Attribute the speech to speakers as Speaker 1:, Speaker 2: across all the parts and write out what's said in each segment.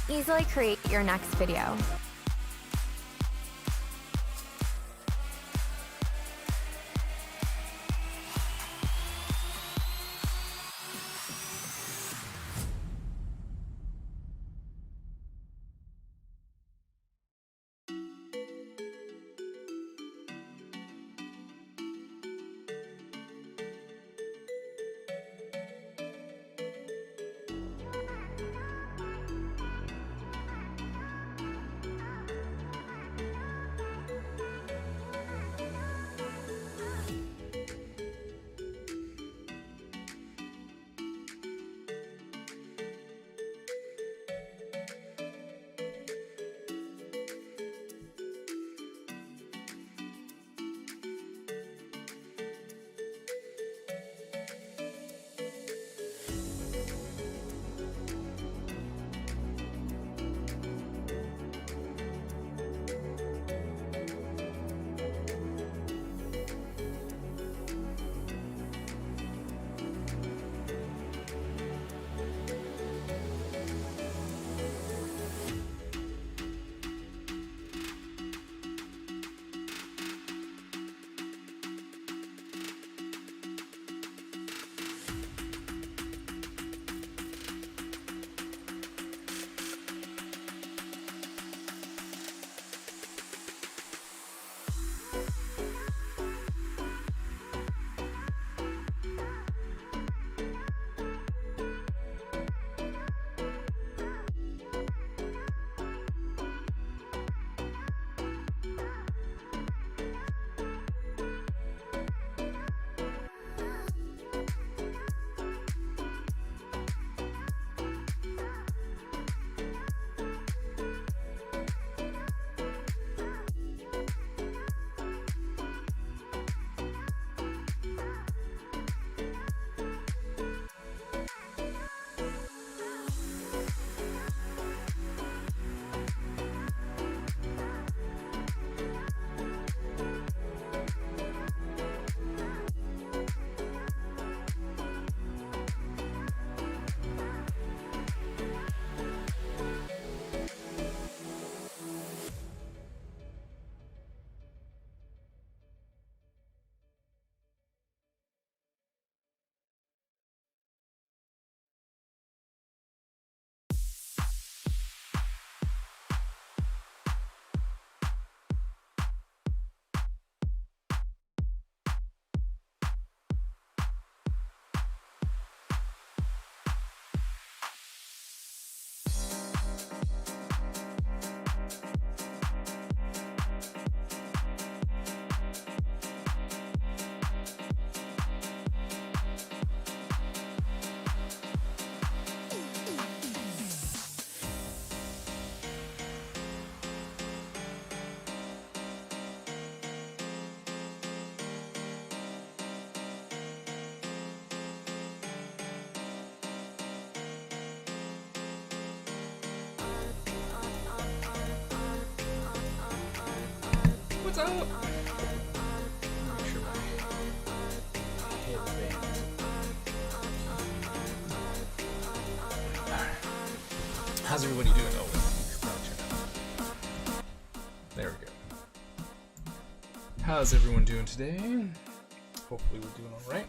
Speaker 1: easily create your next video.
Speaker 2: What's up? How's everybody doing? Oh, there we go. How's everyone doing today? Hopefully we're doing all right.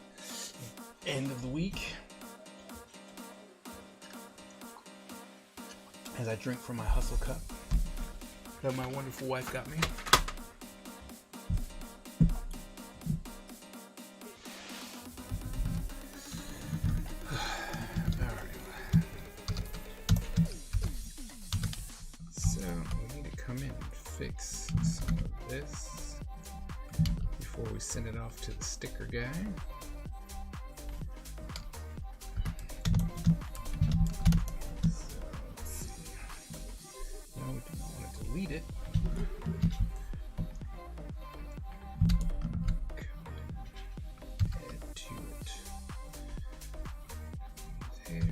Speaker 2: End of the week. As I drink from my hustle cup that my wonderful wife got me. Fix some of this before we send it off to the sticker guy. So let's see. No, we do not want to delete it. Add to it. There.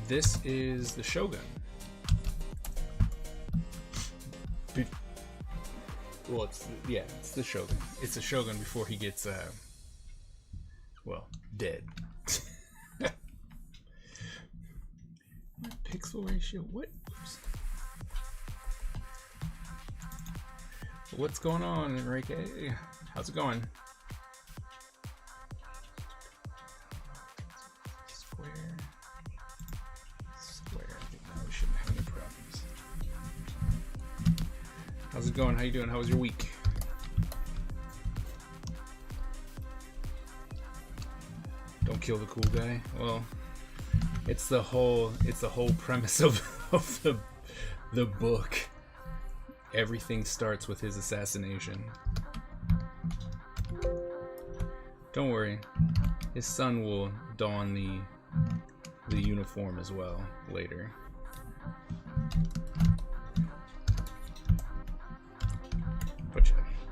Speaker 2: This is the Shogun. Well, it's the Shogun. It's the Shogun before he gets dead. What pixel ratio? What? Oops. What's going on, Enrique? How's it going? Square. I think now we shouldn't have any problems. How's it going? How you doing? How was your week? Don't kill the cool guy. Well, it's the whole premise of the book. Everything starts with his assassination. Don't worry, his son will don the uniform as well later.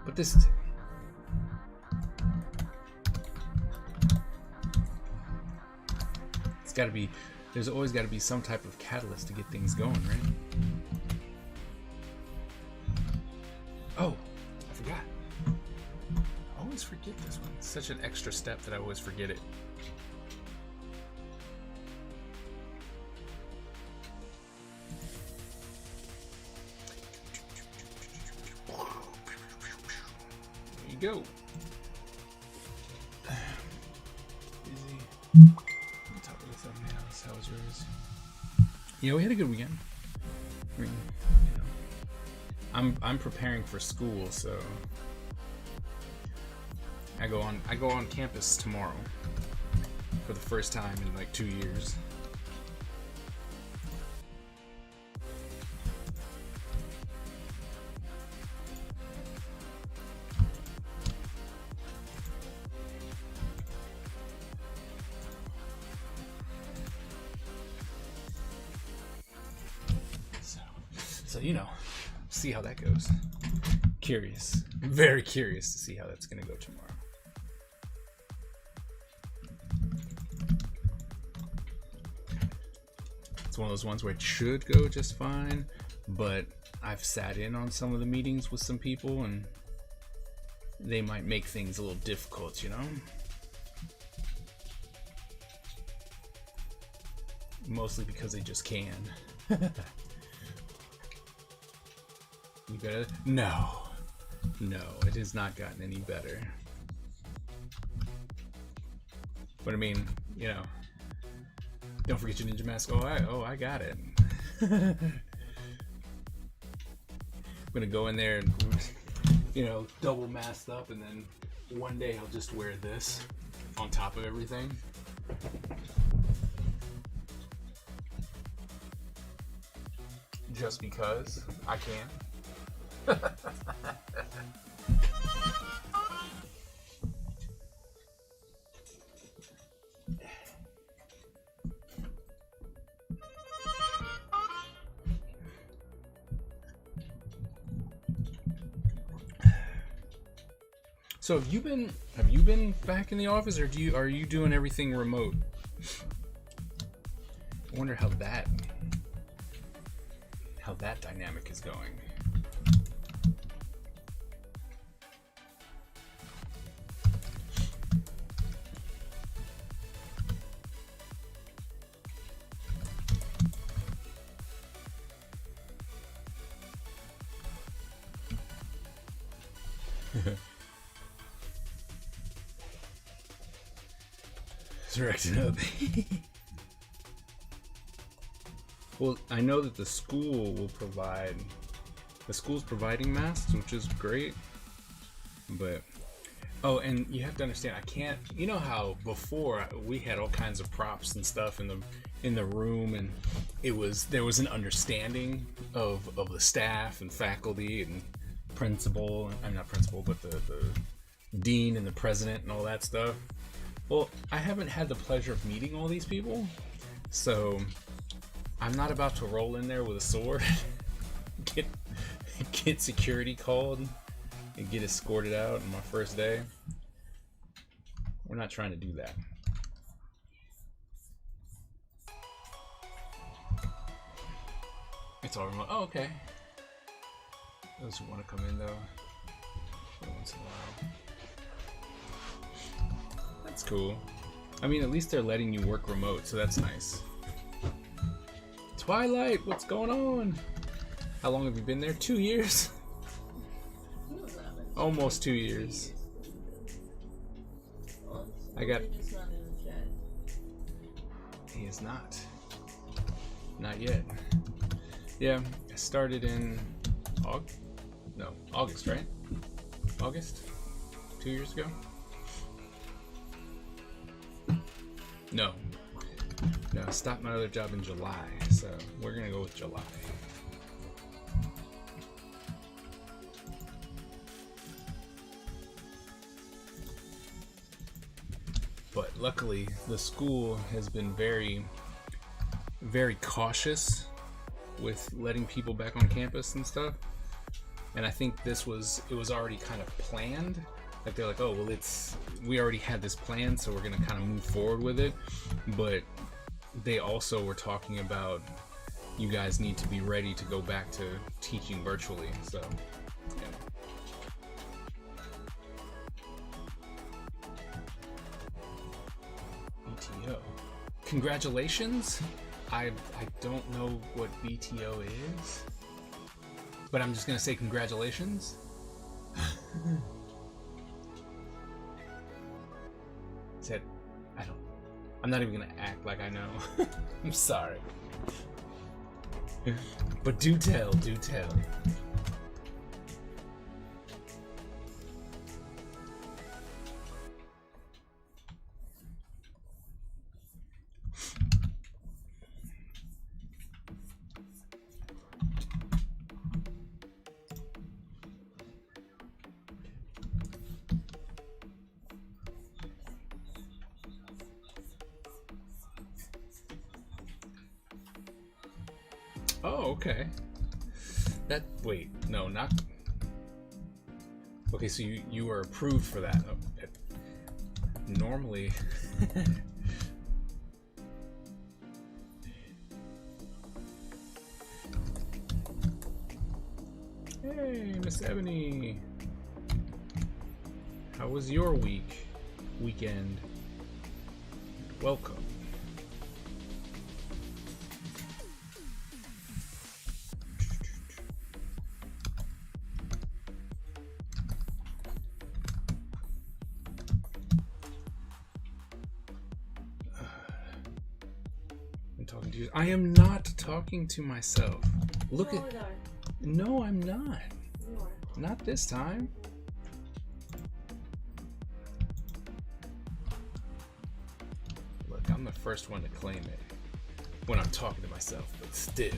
Speaker 2: But this is it. It's got to be. There's always got to be some type of catalyst to get things going, right? Oh, I forgot. I always forget this one. It's such an extra step that I always forget it. There you go. Busy. On top of the thumbnails. How was yours? Yeah, we had a good weekend. I mean, you know, I'm preparing for school, so I go on campus tomorrow for the first time in like 2 years. So you know, see how that goes. Curious, very curious to see how that's gonna go tomorrow. It's one of those ones where it should go just fine, but I've sat in on some of the meetings with some people and they might make things a little difficult, you know? Mostly because they just can. You better? No, it has not gotten any better. But I mean, you know, don't forget your ninja mask. I got it. I'm gonna go in there and, you know, double masked up, and then one day I'll just wear this on top of everything. Just because I can. So have you been back in the office, or are you doing everything remote? I wonder how that dynamic is going. Directed up. Well, I know that the school's providing masks, which is great. But and you have to understand, I can't. You know how before we had all kinds of props and stuff in the room, and there was an understanding of the staff and faculty and principal. I'm not principal, but the dean and the president and all that stuff. Well, I haven't had the pleasure of meeting all these people, so I'm not about to roll in there with a sword, get security called, and get escorted out on my first day. We're not trying to do that. It's all remote. Oh, okay. Those who want to come in, though. once in a while. That's cool. I mean, at least they're letting you work remote, so that's nice. Twilight, what's going on? How long have you been there? 2 years? Almost 2 years. I got... He is not. Not yet. Yeah, I started in August, right? August? 2 years ago? No, I stopped my other job in July, so we're gonna go with July. But luckily, the school has been very, very cautious with letting people back on campus and stuff. And I think it was already kind of planned. Like they're like, oh, well, we already had this plan, so we're gonna kind of move forward with it. But they also were talking about, you guys need to be ready to go back to teaching virtually. So, yeah. BTO. Congratulations. I don't know what BTO is, but I'm just gonna say congratulations. Said, I'm not even gonna act like I know. I'm sorry. But do tell. Oh, okay. Wait, no, not... Okay, so you are approved for that. Normally... Hey, Miss Ebony! How was your weekend? Welcome. I am not talking to myself. Look at... No, I'm not. Not this time. Look, I'm the first one to claim it when I'm talking to myself, but still.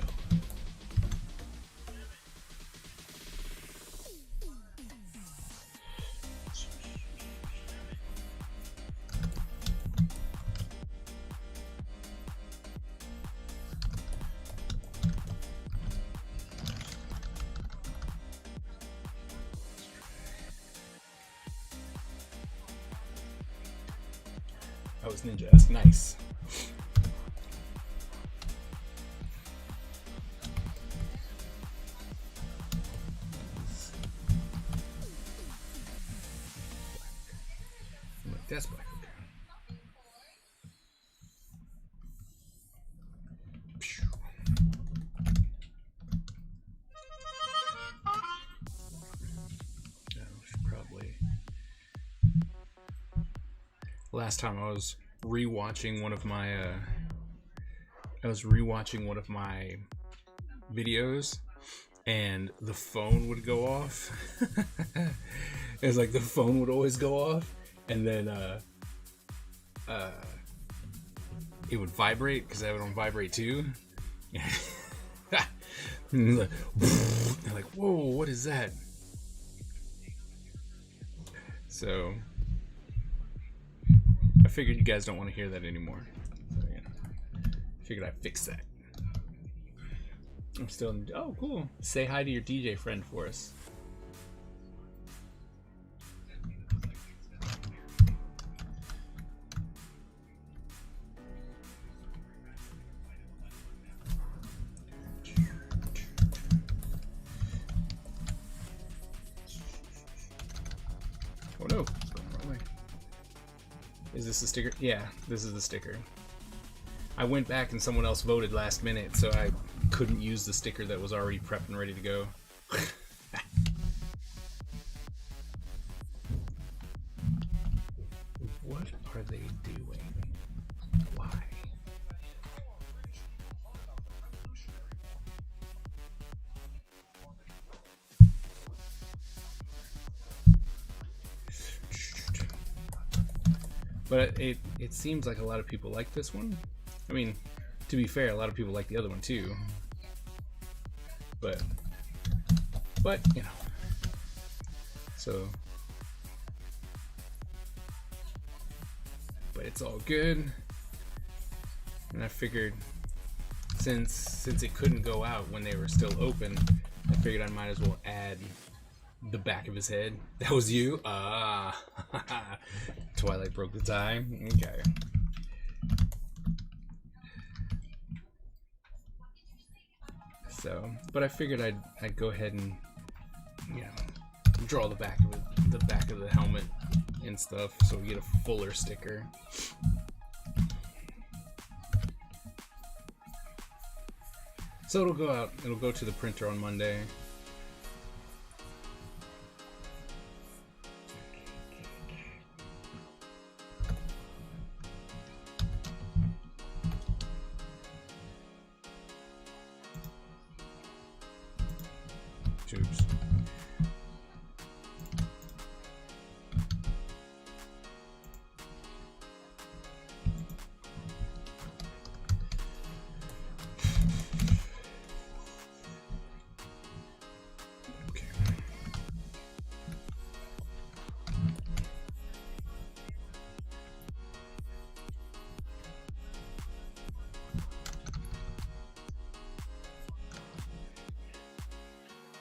Speaker 2: That was Ninja. That's nice. That's black. Last time I was rewatching one of my videos, and the phone would go off. It's like the phone would always go off, and then it would vibrate because I have it on vibrate too. They're like, whoa, what is that? So I figured you guys don't want to hear that anymore. So, yeah. Figured I'd fix that. I'm still in... Oh, cool. Say hi to your DJ friend for us. this the sticker? Yeah, this is the sticker. I went back and someone else voted last minute, so I couldn't use the sticker that was already prepped and ready to go. What are they doing? Why? But it seems like a lot of people like this one. I mean, to be fair, a lot of people like the other one too. But you know. So, but it's all good. And I figured since it couldn't go out when they were still open, I figured I might as well add the back of his head. That was you? Ah. Twilight broke the tie. Okay. So, but I figured I'd go ahead and, you know, draw the back of the helmet and stuff, so we get a fuller sticker. So it'll go out. It'll go to the printer on Monday. Tubes. Okay.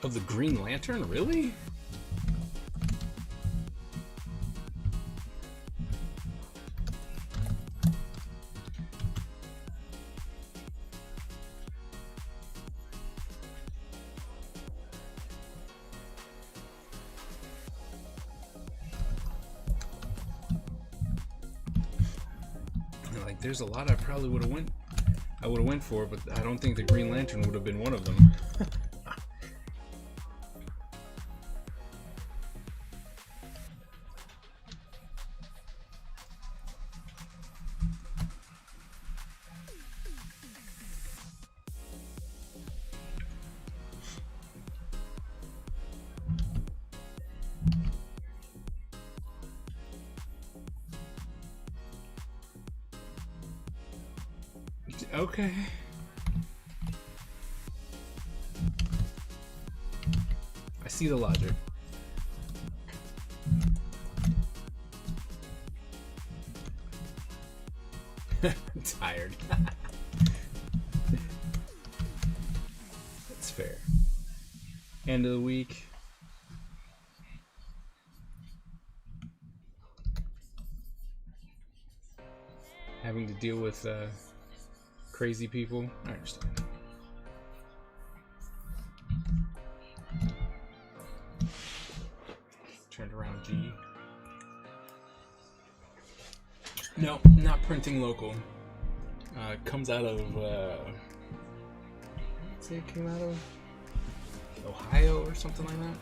Speaker 2: Of the Green Lantern? Really? Like, there's a lot I probably would have went for, but I don't think the Green Lantern would have been one of them. Okay. I see the logic. I'm tired. That's fair. End of the week. Having to deal with crazy people. I understand. Turned around G. No, not printing local. It comes out of I'd say it came out of Ohio or something like that.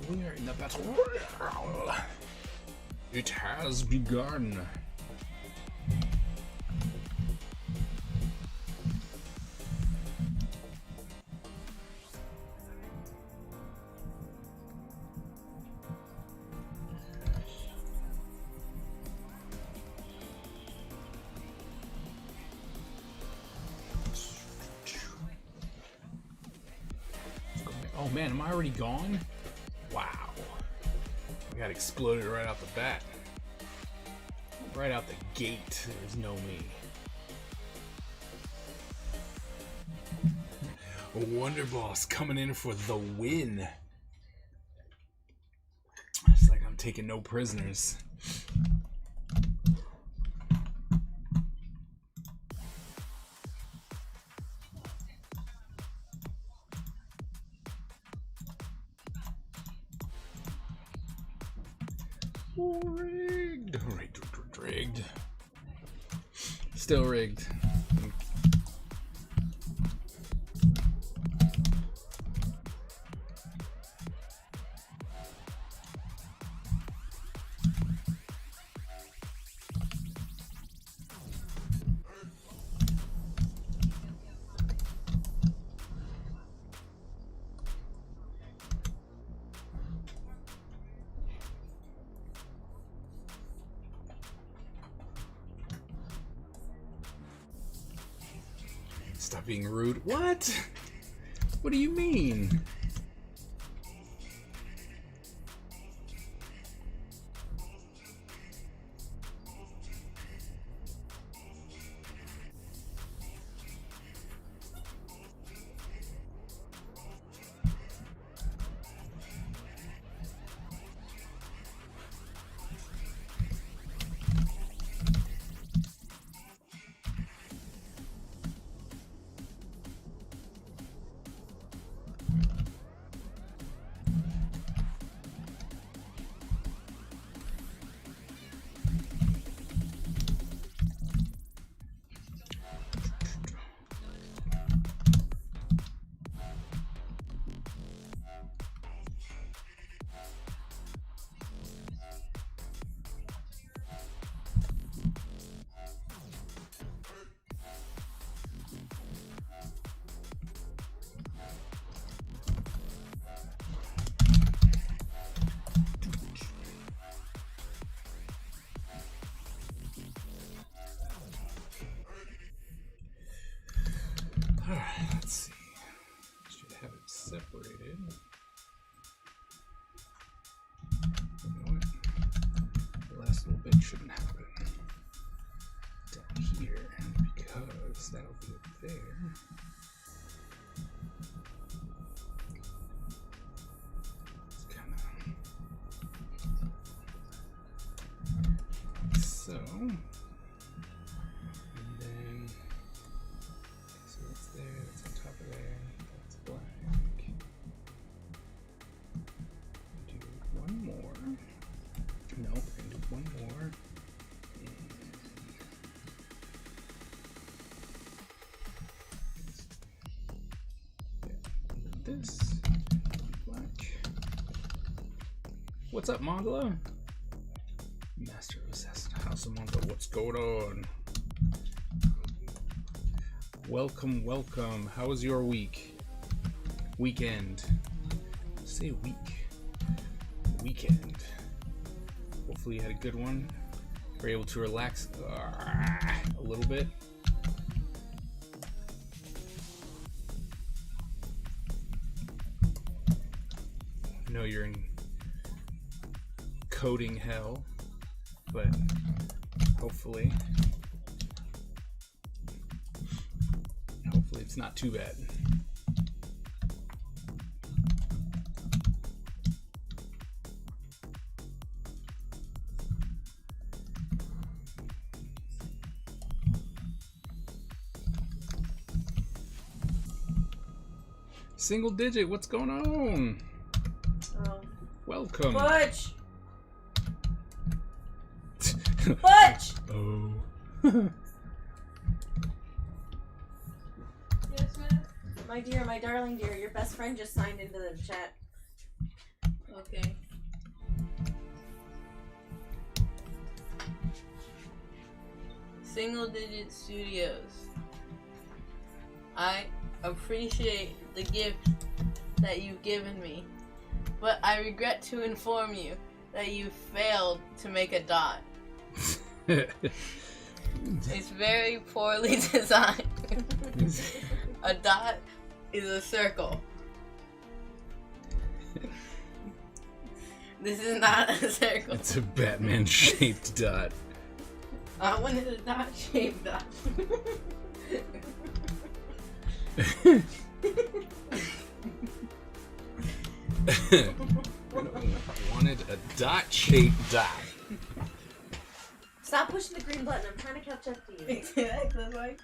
Speaker 2: We are in the battle royale. It has begun. man, am I already gone? Wow. I got exploded right out the bat. Right out the gate. There's no me. Wonder Boss coming in for the win. It's like I'm taking no prisoners. Rigged. Still rigged. Stop being rude. What? What do you mean? Alright, let's see. Should have it separated. You know what? The last little bit shouldn't happen down here because that'll be up there. It's kind of so. This black. What's up, Mongolo? Master of Assassin House of Mongolo. What's going on? Welcome, welcome. How was your week? Weekend. Say week. Weekend. Hopefully you had a good one. Were able to relax a little bit. I know you're in coding hell, but hopefully it's not too bad. Single digit, what's going on?
Speaker 3: Oh.
Speaker 2: Welcome.
Speaker 3: Butch! Butch!
Speaker 2: Oh.
Speaker 3: Yes, ma'am? My dear, my darling dear, your best friend just signed into the chat. Okay.
Speaker 4: Single Digit Studios. I appreciate the gift that you've given me, but I regret to inform you that you failed to make a dot. It's very poorly designed. A dot is a circle. This is not a circle.
Speaker 2: It's a Batman-shaped dot.
Speaker 4: I wanted a dot shaped dot.
Speaker 2: Wanted a dot-shaped dot.
Speaker 3: Stop pushing the green button. I'm trying to catch up to you.
Speaker 4: Exactly. Like,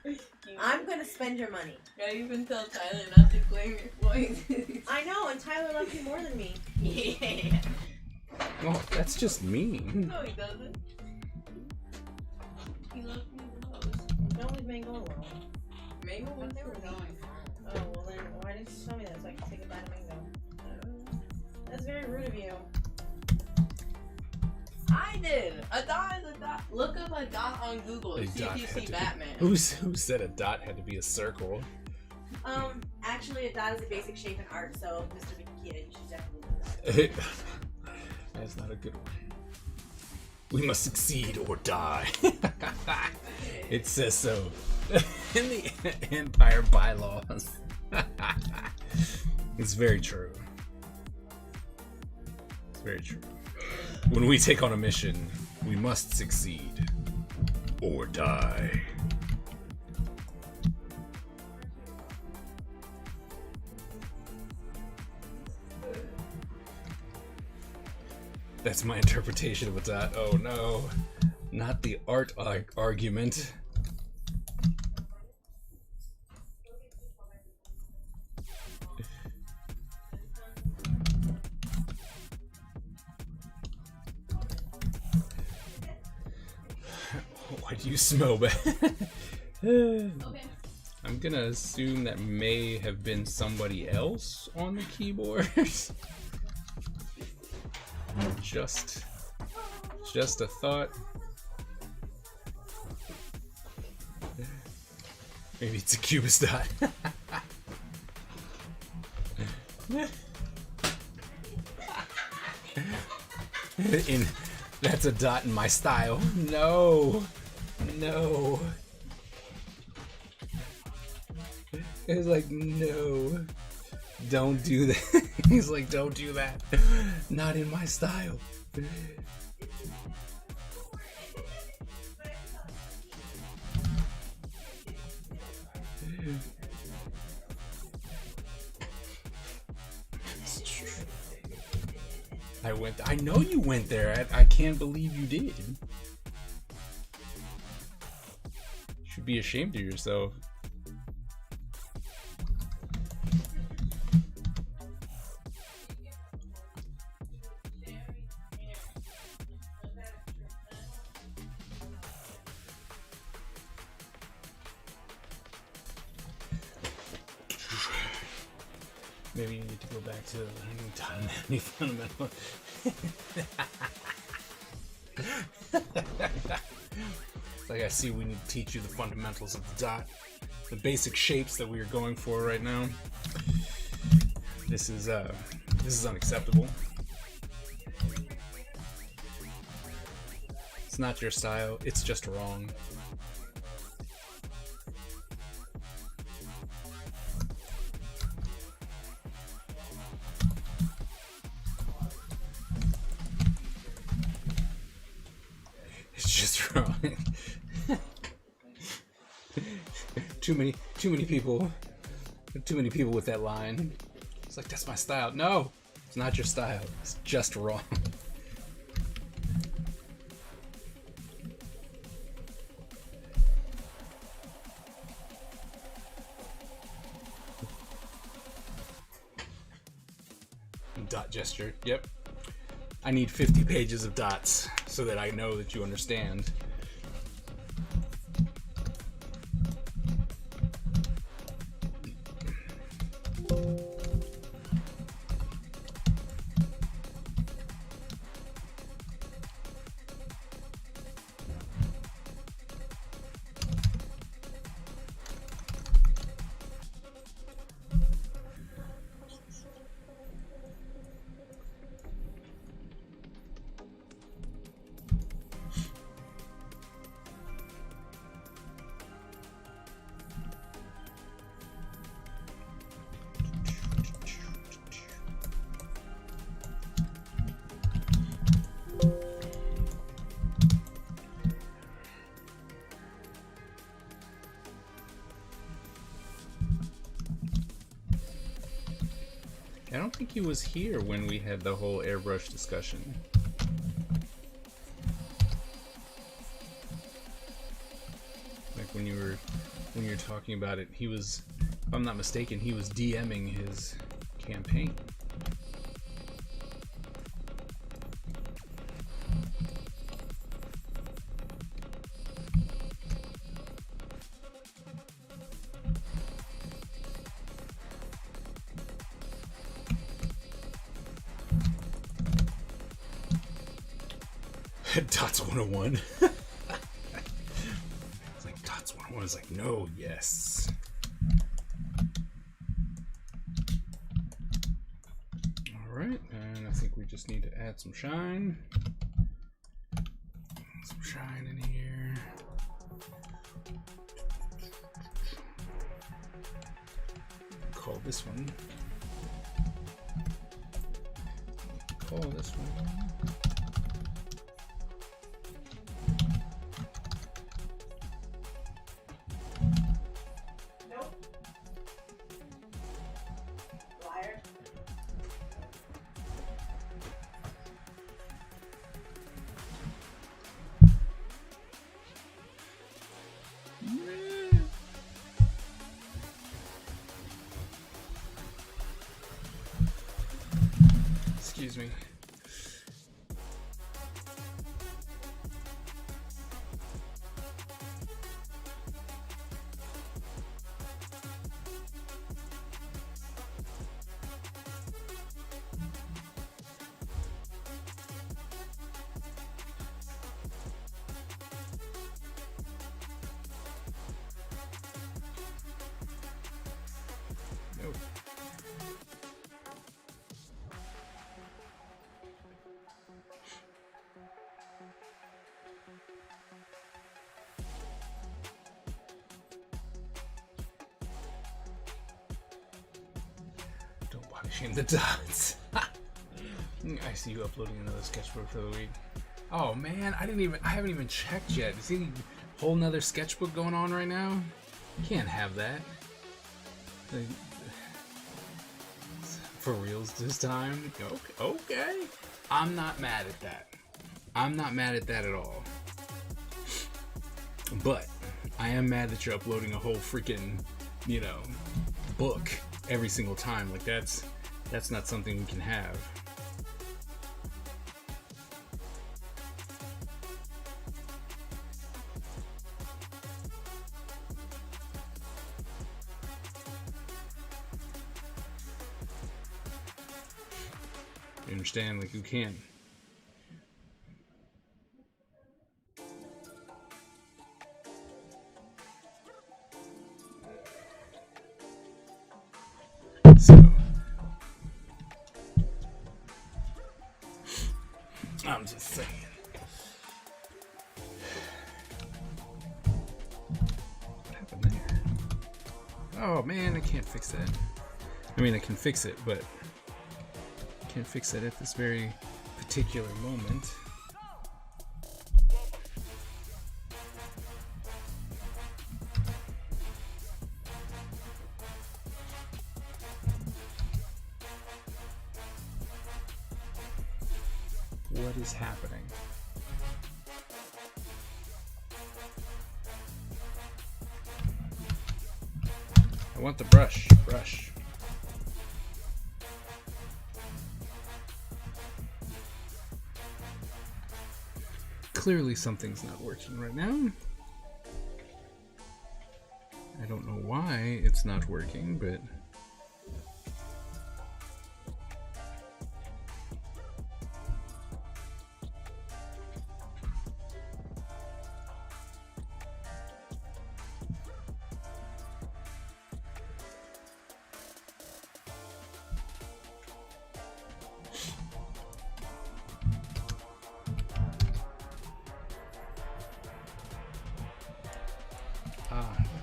Speaker 3: I'm gonna spend your money.
Speaker 4: I even tell Tyler not to claim your points.
Speaker 3: I know, and Tyler loves you more than me.
Speaker 4: Yeah.
Speaker 2: Well, that's just mean.
Speaker 4: No, he doesn't. He loves me the most.
Speaker 3: Don't leave Mango alone.
Speaker 4: Mango was they were going.
Speaker 3: Oh, well then, why didn't you tell me that so I could take a bite of Mango? That's very rude of you.
Speaker 4: I did. A dot is a dot. Look up a dot on Google
Speaker 2: A
Speaker 4: and see
Speaker 2: dot
Speaker 4: if you
Speaker 2: had
Speaker 4: see
Speaker 2: to
Speaker 4: Batman.
Speaker 2: Be, who said a dot had to be a circle?
Speaker 3: Actually, a dot is a basic shape in art, so Mr. Mikita, you should definitely do that.
Speaker 2: That's not a good one. We must succeed or die. It says so in the Empire bylaws. It's very true. It's very true. When we take on a mission, we must succeed or die. That's my interpretation of a dot. Oh no, not the art argument. Why do you smell bad?
Speaker 4: Okay.
Speaker 2: I'm gonna assume that may have been somebody else on the keyboard. Just a thought. Maybe it's a cubist dot. That's a dot in my style. No. No. It's like, no. Don't do that. He's like, don't do that. Not in my style. I know you went there. I can't believe you did. You should be ashamed of yourself. Maybe you need to go back to learning time and fundamental. It's like, I see we need to teach you the fundamentals of the dot, the basic shapes that we are going for right now. This is unacceptable. It's not your style. It's just wrong. It's just wrong. Too many people with that line. It's like, that's my style. No, it's not your style. It's just wrong. Dot gesture. Yep. I need 50 pages of dots so that I know that you understand. he was here when we had the whole airbrush discussion. Like when you were talking about it, he was, if I'm not mistaken, he was DMing his campaign. Dots 101. It's like Dots 101 is like, no, yes. Alright, and I think we just need to add some shine. Some shine in here. Call this one. Call this one. Excuse me. Nope. Don't body shame the dots. I see you uploading another sketchbook for the week. Oh man, I haven't even checked yet. Is there a whole nother sketchbook going on right now? You can't have that. Like, for reals this time? Okay. I'm not mad at that. I'm not mad at that at all. But I am mad that you're uploading a whole freaking, book every single time. Like that's not something we can have. You understand? Like, you can't. So, I'm just saying. What happened there? Oh man, I can't fix that. I mean, I can fix it, but can't fix it at this very particular moment. What is happening? I want the brush. Clearly something's not working right now. I don't know why it's not working, but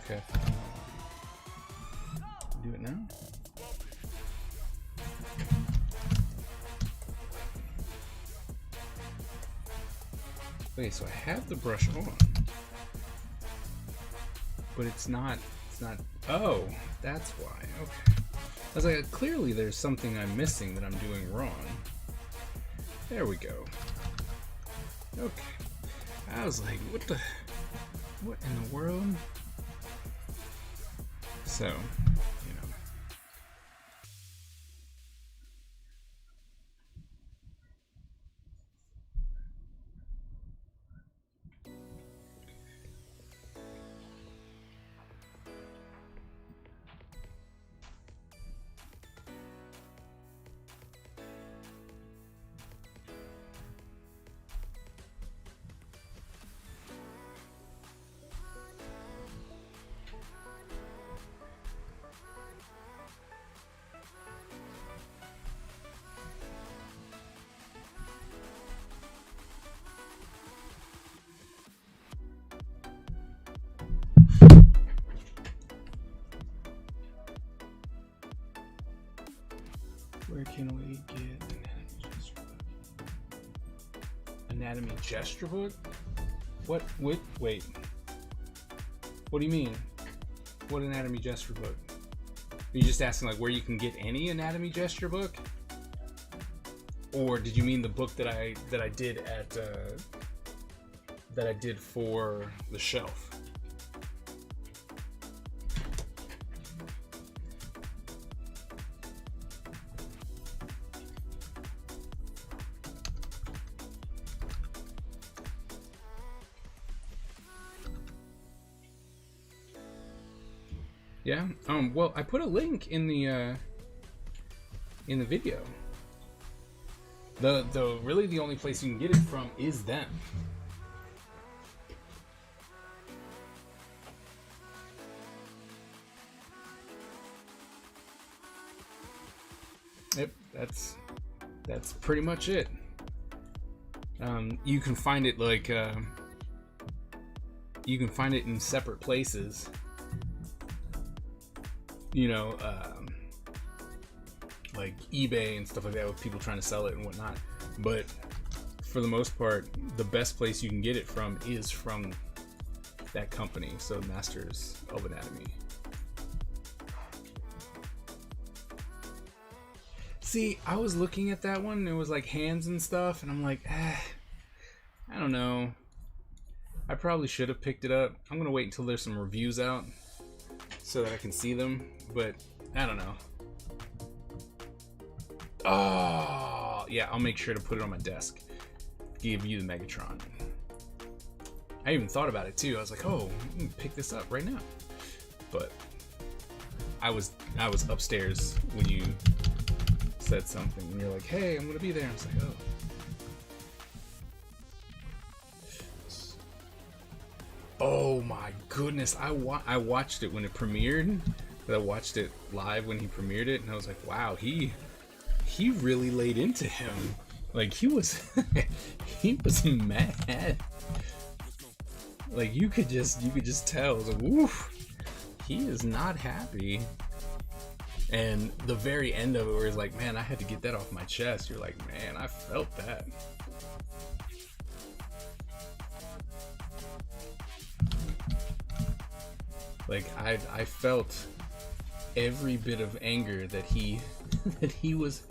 Speaker 2: okay. Do it now. Okay, so I have the brush on, but it's not, oh, that's why, okay. I was like, clearly there's something I'm missing that I'm doing wrong. There we go. Okay. I was like, what in the world? So, you know. Where can we get anatomy gesture book? What? Wait. What do you mean? What anatomy gesture book? Are you just asking like where you can get any anatomy gesture book? Or did you mean the book that I did at that I did for the shelf? Yeah. Well, I put a link in the video. The really the only place you can get it from is them. Yep, that's pretty much it. You can find it like you can find it in separate places. You know, like eBay and stuff like that with people trying to sell it and whatnot. But for the most part, the best place you can get it from is from that company. So Masters of Anatomy. See, I was looking at that one and it was like hands and stuff. And I'm like, I don't know. I probably should have picked it up. I'm going to wait until there's some reviews out so that I can see them, but I don't know. Oh, yeah, I'll make sure to put it on my desk. Give you the Megatron. I even thought about it too. I was like, oh, I can pick this up right now. But I was upstairs when you said something, and you're like, hey, I'm gonna be there. I was like, oh. Oh my goodness, I watched it when it premiered. I watched it live when he premiered it, and I was like, wow, he really laid into him. Like he was he was mad. Like you could just tell. I was like, woof, he is not happy. And the very end of it where he's like, man, I had to get that off my chest. You're like, man, I felt that. Like I felt every bit of anger that he was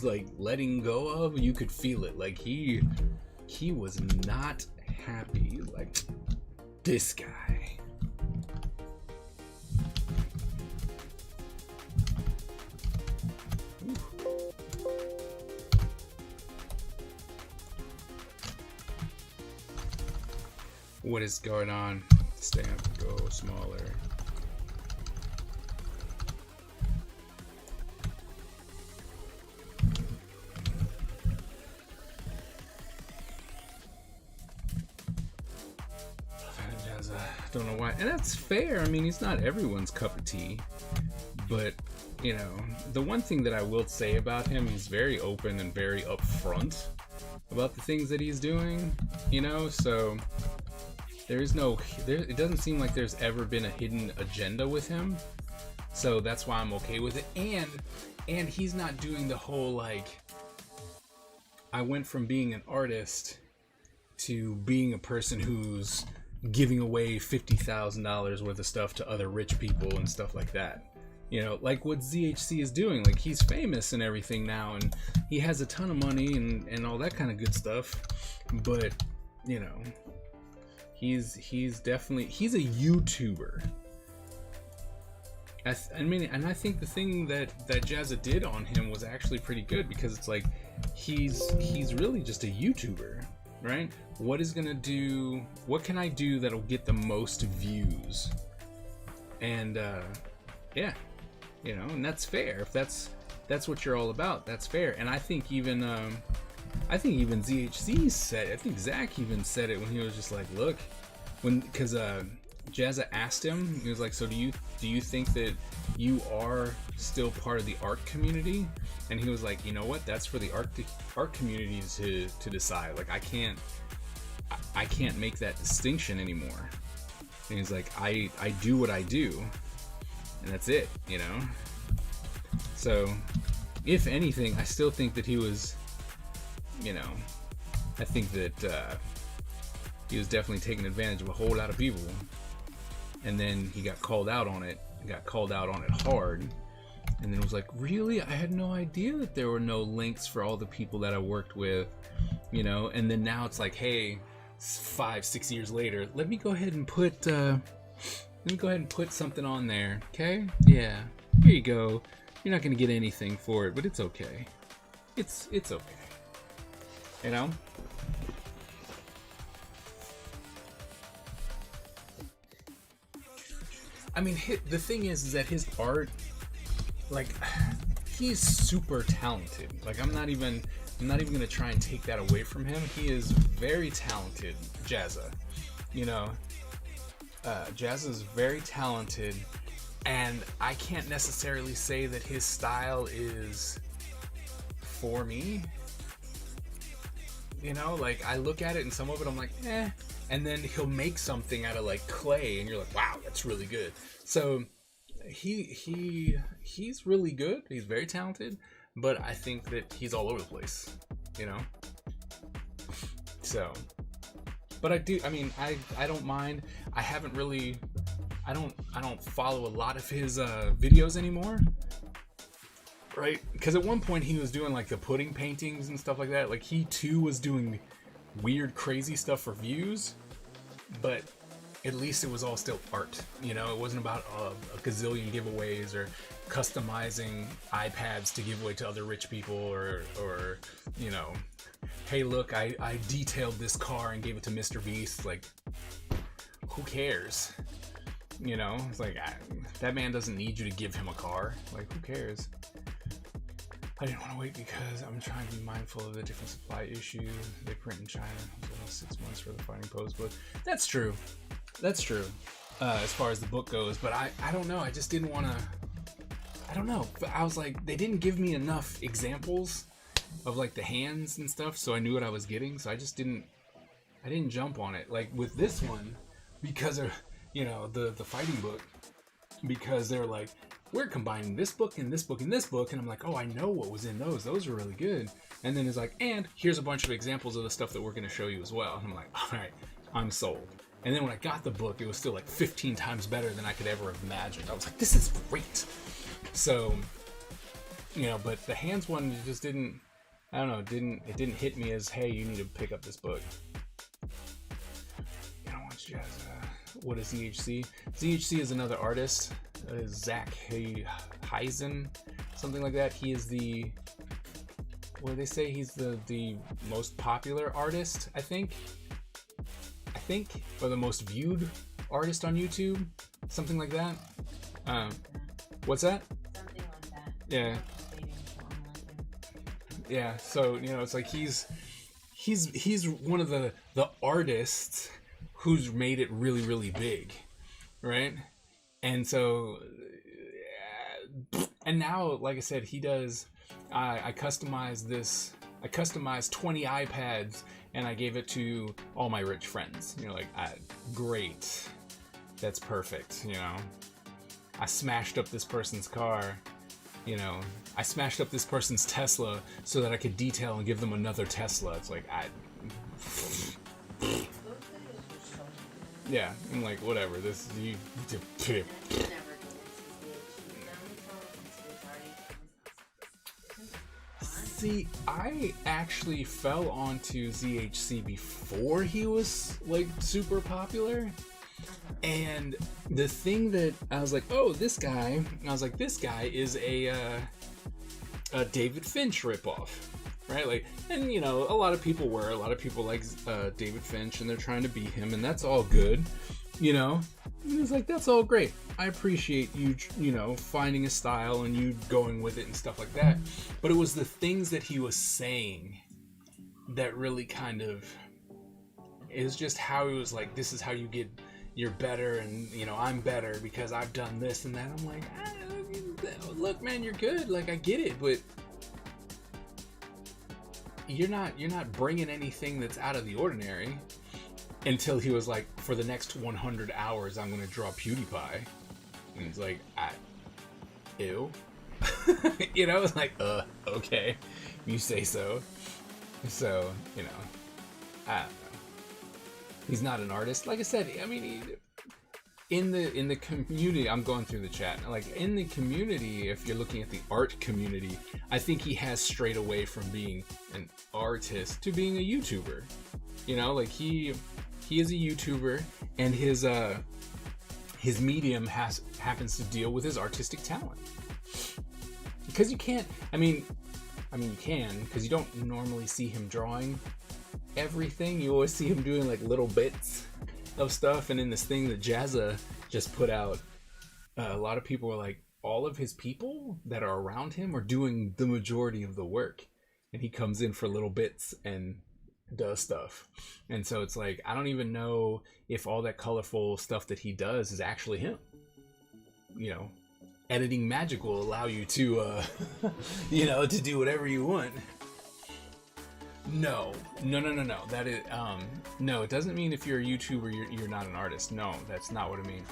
Speaker 2: like letting go of. You could feel it. Like he was not happy. Like this guy. What is going on? Stamp, go smaller. Don't know why, and that's fair. I mean, he's not everyone's cup of tea, but you know, the one thing that I will say about him, he's very open and very upfront about the things that he's doing. You know, so it doesn't seem like there's ever been a hidden agenda with him. So that's why I'm okay with it. And he's not doing the whole like, I went from being an artist to being a person who's giving away $50,000 worth of stuff to other rich people and stuff like that. You know, like what ZHC is doing. Like, he's famous and everything now, and he has a ton of money and all that kind of good stuff. But, you know, he's definitely, he's a YouTuber. I mean, and I think the thing that Jazza did on him was actually pretty good, because it's like he's really just a YouTuber, right? What can I do that'll get the most views? And yeah, you know, and that's fair. If that's what you're all about, that's fair. And I think even ZHC said, I think Zach even said it when he was just like, look, because Jazza asked him, he was like, so do you think that you are still part of the art community? And he was like, you know what, that's for the art community to decide. Like, I can't make that distinction anymore. And he's like, I do what I do, and that's it, you know? So, if anything, I still think that he was, you know, I think that he was definitely taking advantage of a whole lot of people. And then he got called out on it. He got called out on it hard. And then it was like, really? I had no idea that there were no links for all the people that I worked with, you know? And then now it's like, hey, 5-6 years later, let me go ahead and put something on there, okay? Yeah, here you go. You're not gonna get anything for it, but it's okay. It's okay, you know? I mean, the thing is that his art, like, he's super talented. Like, I'm not even gonna try and take that away from him. He is very talented, Jazza. You know, Jazza's very talented, and I can't necessarily say that his style is for me. You know, like, I look at it and some of it I'm like, eh. And then he'll make something out of like clay, and you're like, wow, that's really good. So he's really good. He's very talented, but I think that he's all over the place, you know. So, but I don't mind. I haven't really, I don't follow a lot of his videos anymore, right? Because at one point he was doing like the pudding paintings and stuff like that. Like, he too was doing weird, crazy stuff for views, but at least it was all still art, you know. It wasn't about a gazillion giveaways or customizing iPads to give away to other rich people, or you know, hey, look, I detailed this car and gave it to Mr. Beast. Like, who cares? You know, it's like, that man doesn't need you to give him a car. Like, who cares? I didn't want to wait because I'm trying to be mindful of the different supply issues they print in China. It was almost 6 months for the Fighting Pose book. That's true. That's true. As far as the book goes, but I don't know. I just didn't want to. I don't know. But I was like, they didn't give me enough examples of like the hands and stuff, so I knew what I was getting. So I just didn't. I didn't jump on it like with this one, because of, you know, the fighting book, because they're like, we're combining this book and this book and this book, and I'm like, oh, I know what was in those. Those are really good. And then it's like, and here's a bunch of examples of the stuff that we're going to show you as well. And I'm like, all right, I'm sold. And then when I got the book, it was still like 15 times better than I could ever have imagined. I was like, this is great. So, you know, but the hands one just didn't, I don't know, it didn't hit me as, hey, you need to pick up this book. You know, what's Jazza? What is ZHC? ZHC is another artist. Zach Heisen, something like that. He is the, what do they say? He's the most popular artist, I think, or the most viewed artist on YouTube, something like that. What's that?
Speaker 3: Something like that.
Speaker 2: Yeah. Yeah. So, you know, it's like he's one of the artists who's made it really, really big, right? And so, and now, like I said, he does, I customized 20 iPads, and I gave it to all my rich friends. You know, like, great. That's perfect, you know. I smashed up this person's car, you know. I smashed up this person's Tesla so that I could detail and give them another Tesla. It's like, yeah, I'm like, whatever. This you. See, I actually fell onto ZHC before he was like super popular. And the thing that I was like, oh, this guy, this guy is a David Finch ripoff, right? Like, and you know, a lot of people like David Finch, and they're trying to be him, and that's all good, you know. And it's like, that's all great. I appreciate you, you know, finding a style and you going with it and stuff like that. But it was the things that he was saying that really kind of, it was just how he was like, this is how you get. You're better, and you know I'm better because I've done this and that. I'm like, look, man, you're good. Like, I get it, but you're not bringing anything that's out of the ordinary. Until he was like, for the next 100 hours, I'm gonna draw PewDiePie, and it's like, ew, you know, it's like, okay, you say so. So, you know, I don't know. He's not an artist. Like I said, I mean, in the community, I'm going through the chat. Like, in the community, if you're looking at the art community, I think he has strayed away from being an artist to being a YouTuber. You know, like he is a YouTuber, and his medium happens to deal with his artistic talent. Because you can't, I mean you can, because you don't normally see him drawing everything. You always see him doing like little bits of stuff. And in this thing that Jazza just put out, a lot of people were like, all of his people that are around him are doing the majority of the work, and he comes in for little bits and does stuff. And so it's like, I don't even know if all that colorful stuff that he does is actually him. You know, editing magic will allow you to you know, to do whatever you want. No. That is no. It doesn't mean if you're a YouTuber you're not an artist. No, that's not what I mean.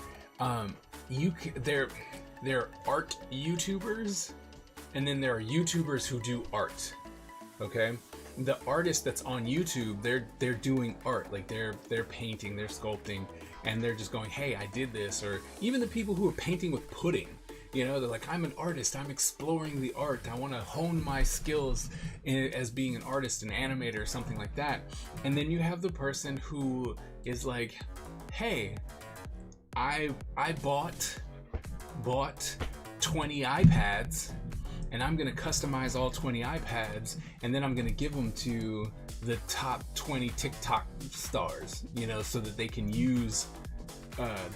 Speaker 2: They're art YouTubers, and then there are YouTubers who do art. Okay, the artist that's on YouTube, they're doing art, like they're painting, they're sculpting, and they're just going, hey, I did this. Or even the people who are painting with pudding. You know, they're like, I'm an artist, I'm exploring the art, I want to hone my skills as being an artist, an animator, or something like that. And then you have the person who is like, hey, I bought 20 iPads, and I'm going to customize all 20 iPads, and then I'm going to give them to the top 20 TikTok stars, you know, so that they can use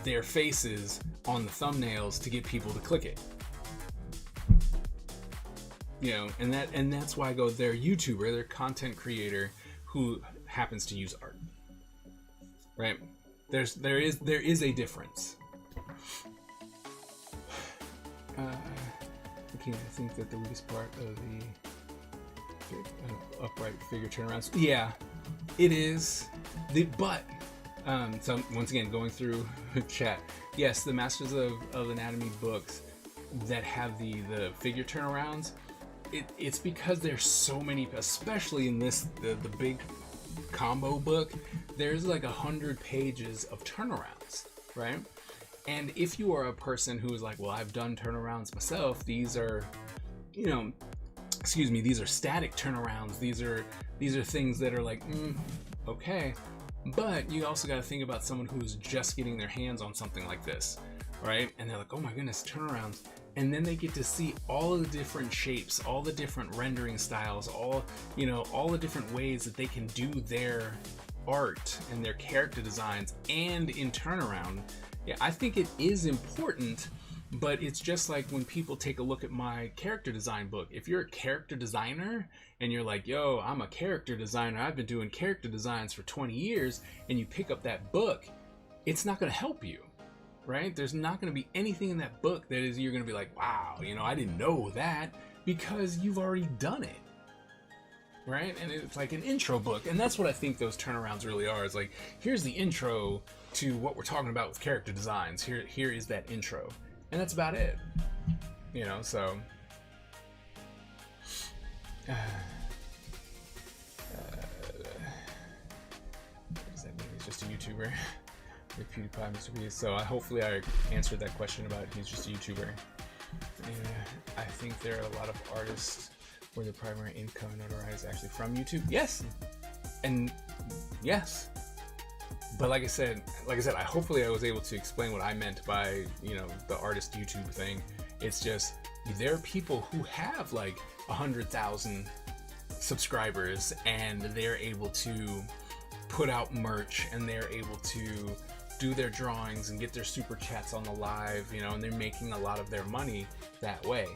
Speaker 2: their faces on the thumbnails to get people to click it. You know, and that's why I go, they're a YouTuber, they're a content creator who happens to use art. Right? There is a difference. I think that the weakest part of the upright figure turnarounds. Yeah, it is. So once again, going through chat, yes, the Masters of Anatomy books that have the figure turnarounds, it's because there's so many, especially in this the big combo book, there's like 100 pages of turnarounds, right? And if you are a person who is like, well, I've done turnarounds myself, these are, you know, these are static turnarounds, these are things that are like, okay. But you also got to think about someone who's just getting their hands on something like this, right? And they're like, oh my goodness, turnarounds. And then they get to see all of the different shapes, all the different rendering styles, all the different ways that they can do their art and their character designs and in turnaround. Yeah, I think it is important, but it's just like when people take a look at my character design book. If you're a character designer and you're like, yo, I'm a character designer, I've been doing character designs for 20 years, and you pick up that book, it's not going to help you, right? There's not going to be anything in that book that is, you're going to be like, wow, you know, I didn't know that, because you've already done it, right? And it's like an intro book, and that's what I think those turnarounds really are. It's like, here's the intro to what we're talking about with character designs. Here is that intro, and that's about it, you know. So what does that mean? He's just a YouTuber. Like PewDiePie, Mr. Beast. So hopefully I answered that question about he's just a YouTuber. I think there are a lot of artists where the primary income and notoriety is actually from YouTube. Yes, and yes. But like I said, hopefully I was able to explain what I meant by, you know, the artist YouTube thing. It's just, there are people who have like 100,000 subscribers and they're able to put out merch and they're able to do their drawings and get their super chats on the live, you know, and they're making a lot of their money that way.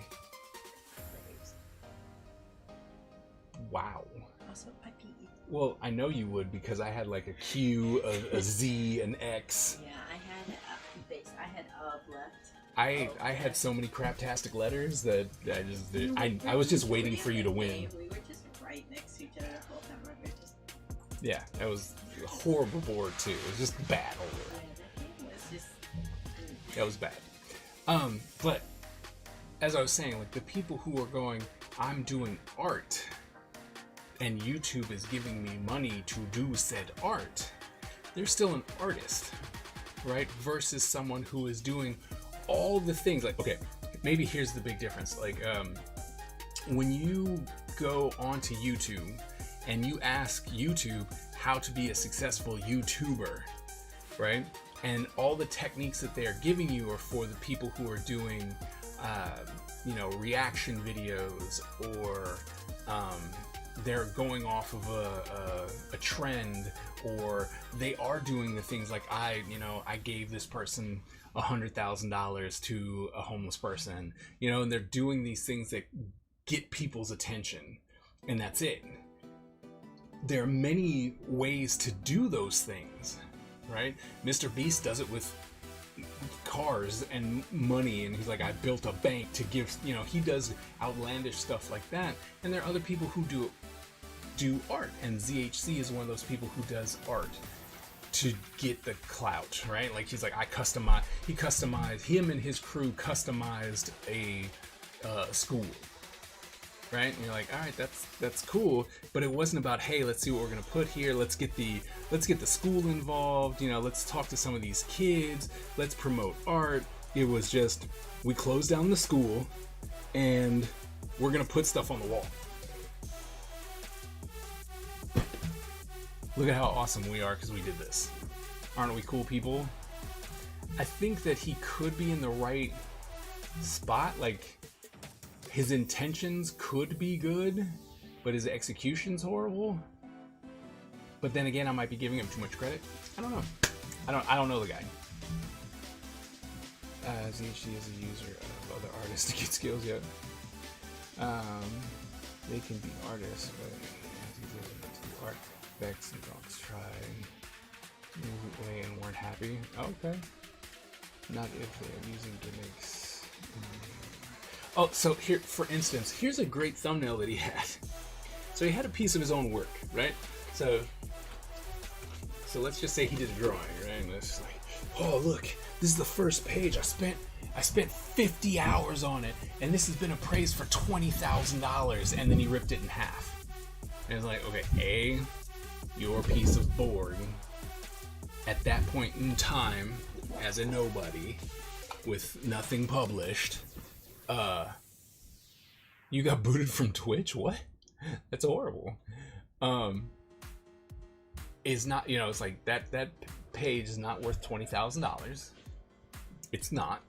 Speaker 2: Wow.
Speaker 3: Also, I pee.
Speaker 2: Well, I know you would because I had like a Q, a Z, an X.
Speaker 3: Yeah, I had left.
Speaker 2: I had so many craptastic letters that I was just waiting for you to win.
Speaker 3: We were just right next to each other the whole time. We were just...
Speaker 2: Yeah, that was a horrible board too. It was just bad over.
Speaker 3: It was just...
Speaker 2: That was bad. But as I was saying, like the people who are going, I'm doing art, and YouTube is giving me money to do said art, they're still an artist, right? Versus someone who is doing all the things. Like, okay, maybe here's the big difference. Like, when you go onto YouTube and you ask YouTube how to be a successful YouTuber, right? And all the techniques that they're giving you are for the people who are doing, you know, reaction videos, or they're going off of a trend, or they are doing the things like I gave this person $100,000 to a homeless person, you know, and they're doing these things that get people's attention, and that's it. There are many ways to do those things, right? Mr. Beast does it with cars and money, and he's like, I built a bank to give, you know, he does outlandish stuff like that. And there are other people who do art, and ZHC is one of those people who does art to get the clout, right? Like, he's like, him and his crew customized a school, right? And you're like, all right, that's cool, but it wasn't about, hey, let's see what we're gonna put here, let's get the school involved, you know, let's talk to some of these kids, let's promote art. It was just, we closed down the school and we're gonna put stuff on the wall. Look at how awesome we are because we did this. Aren't we cool people? I think that he could be in the right spot. Like, his intentions could be good, but his execution's horrible. But then again, I might be giving him too much credit. I don't know. I don't know the guy. ZHC is a user of other artists to get skills yet. They can be artists, but to art. Vex and dogs tried to move away and weren't happy. Okay. Not if they're using gimmicks. Oh, so here, for instance, here's a great thumbnail that he had. So he had a piece of his own work, right? So let's just say he did a drawing, right? And it's like, oh look, this is the first page. I spent 50 hours on it, and this has been appraised for $20,000, and then he ripped it in half. And it's like, okay, your piece of board at that point in time, as a nobody with nothing published, you got booted from Twitch? What? That's horrible. Is not, you know, it's like that page is not worth $20,000. It's not.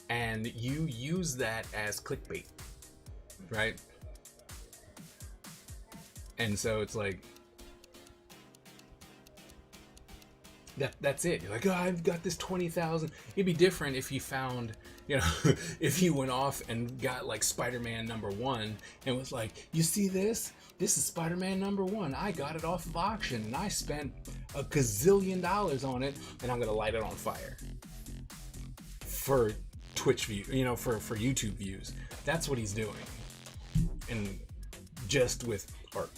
Speaker 2: And you use that as clickbait, right? And so it's like, that's it. You're like, oh, I've got this 20,000. It'd be different if you found, you know, if you went off and got like Spider-Man #1 and was like, you see this? This is Spider-Man #1. I got it off of auction and I spent a gazillion dollars on it, and I'm gonna light it on fire for Twitch view, you know, for YouTube views. That's what he's doing, and just with art.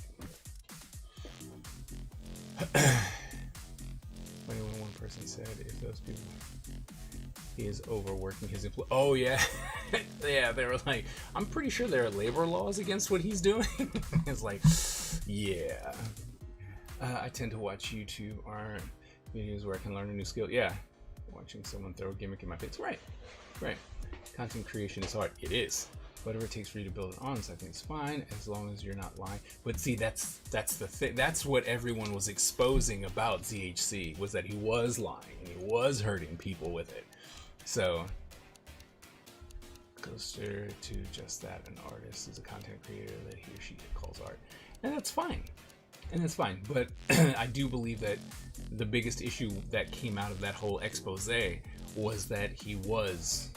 Speaker 2: When one person said, if those people, he is overworking his employee. Oh yeah, yeah. They were like, I'm pretty sure there are labor laws against what he's doing. It's like, yeah. I tend to watch YouTube art videos where I can learn a new skill. Yeah, watching someone throw a gimmick in my face. Right. Content creation is hard. It is. whatever it takes for you to build it honest, I think it's fine as long as you're not lying. But see, that's the thing. That's what everyone was exposing about ZHC, was that he was lying and he was hurting people with it. So closer to just that, an artist is a content creator that he or she calls art, and that's fine. And it's fine, but I do believe that the biggest issue that came out of that whole expose was that he was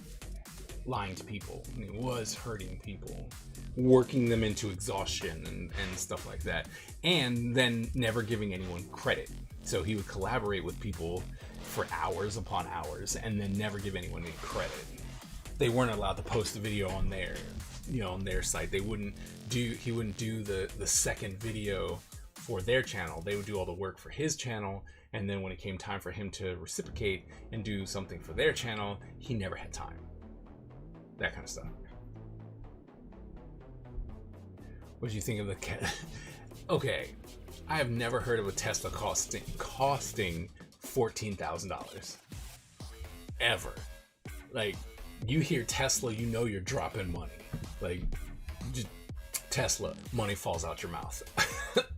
Speaker 2: lying to people, and he was hurting people, working them into exhaustion and stuff like that, and then never giving anyone credit. So he would collaborate with people for hours upon hours and then never give anyone any credit. They weren't allowed to post a video on their, on their site. He wouldn't do the second video for their channel. They would do all the work for his channel, and then when it came time for him to reciprocate and do something for their channel, he never had time. That kind of stuff. What do you think of the Okay, I have never heard of a Tesla costing $14,000 ever. Like, you hear Tesla, you know you're dropping money. Like, just Tesla, money falls out your mouth.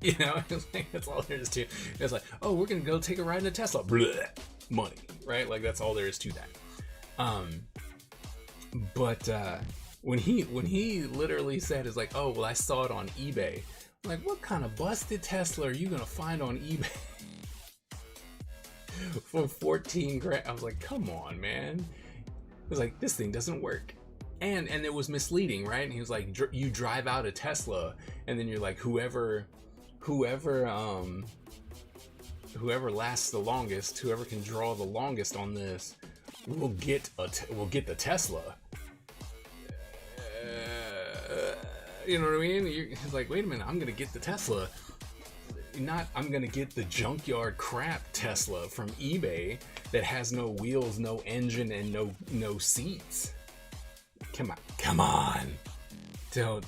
Speaker 2: It's like, that's all there is to it. It's like, oh, we're gonna go take a ride in a Tesla. Blech, money, right? Like, that's all there is to that. But when he literally said, is like, oh, well, I saw it on eBay. I'm like, what kind of busted Tesla are you gonna find on eBay for 14 grand? I was like, come on, man. It was like, this thing doesn't work. And it was misleading, right? And he was like, you drive out a Tesla, and then you're like, whoever lasts the longest, whoever can draw the longest on this, will get the Tesla. You know what I mean? It's like, wait a minute, I'm gonna get the Tesla. I'm gonna get the junkyard crap Tesla from eBay that has no wheels, no engine, and no seats. Come on. Don't.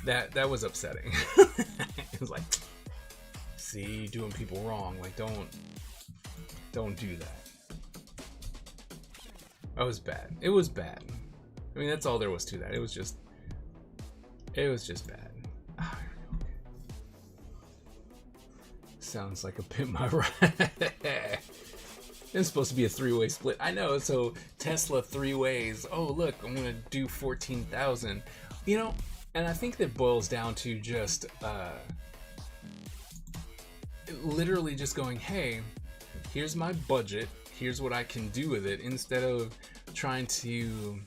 Speaker 2: That was upsetting. It was like, see, doing people wrong. Like, don't do that. That was bad. It was bad. I mean, that's all there was to that. It was just bad. Sounds like a Pimp My Ride. It's supposed to be a 3-way split. I know. So Tesla 3 ways. Oh, look, I'm gonna do 14,000. And I think that boils down to just literally just going, hey, here's my budget. Here's what I can do with it, instead of trying to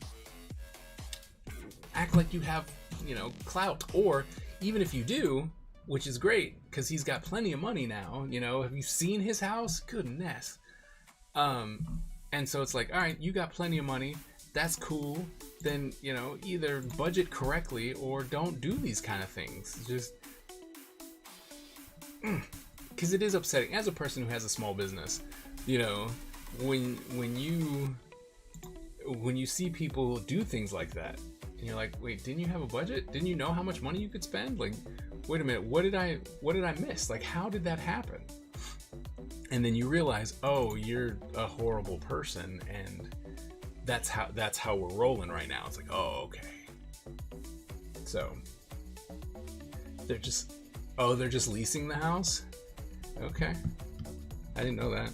Speaker 2: act like you have, clout. Or even if you do, which is great, because he's got plenty of money now. Have you seen his house? Goodness. And so it's like, all right, you got plenty of money. That's cool. Then, either budget correctly or don't do these kind of things. Just because it is upsetting as a person who has a small business. When you see people do things like that, and you're like, wait, didn't you have a budget? Didn't you know how much money you could spend? Like, wait a minute, what did I miss? Like, how did that happen? And then you realize, oh, you're a horrible person, and that's how we're rolling right now. It's like, oh, okay. So they're just leasing the house? Okay. I didn't know that.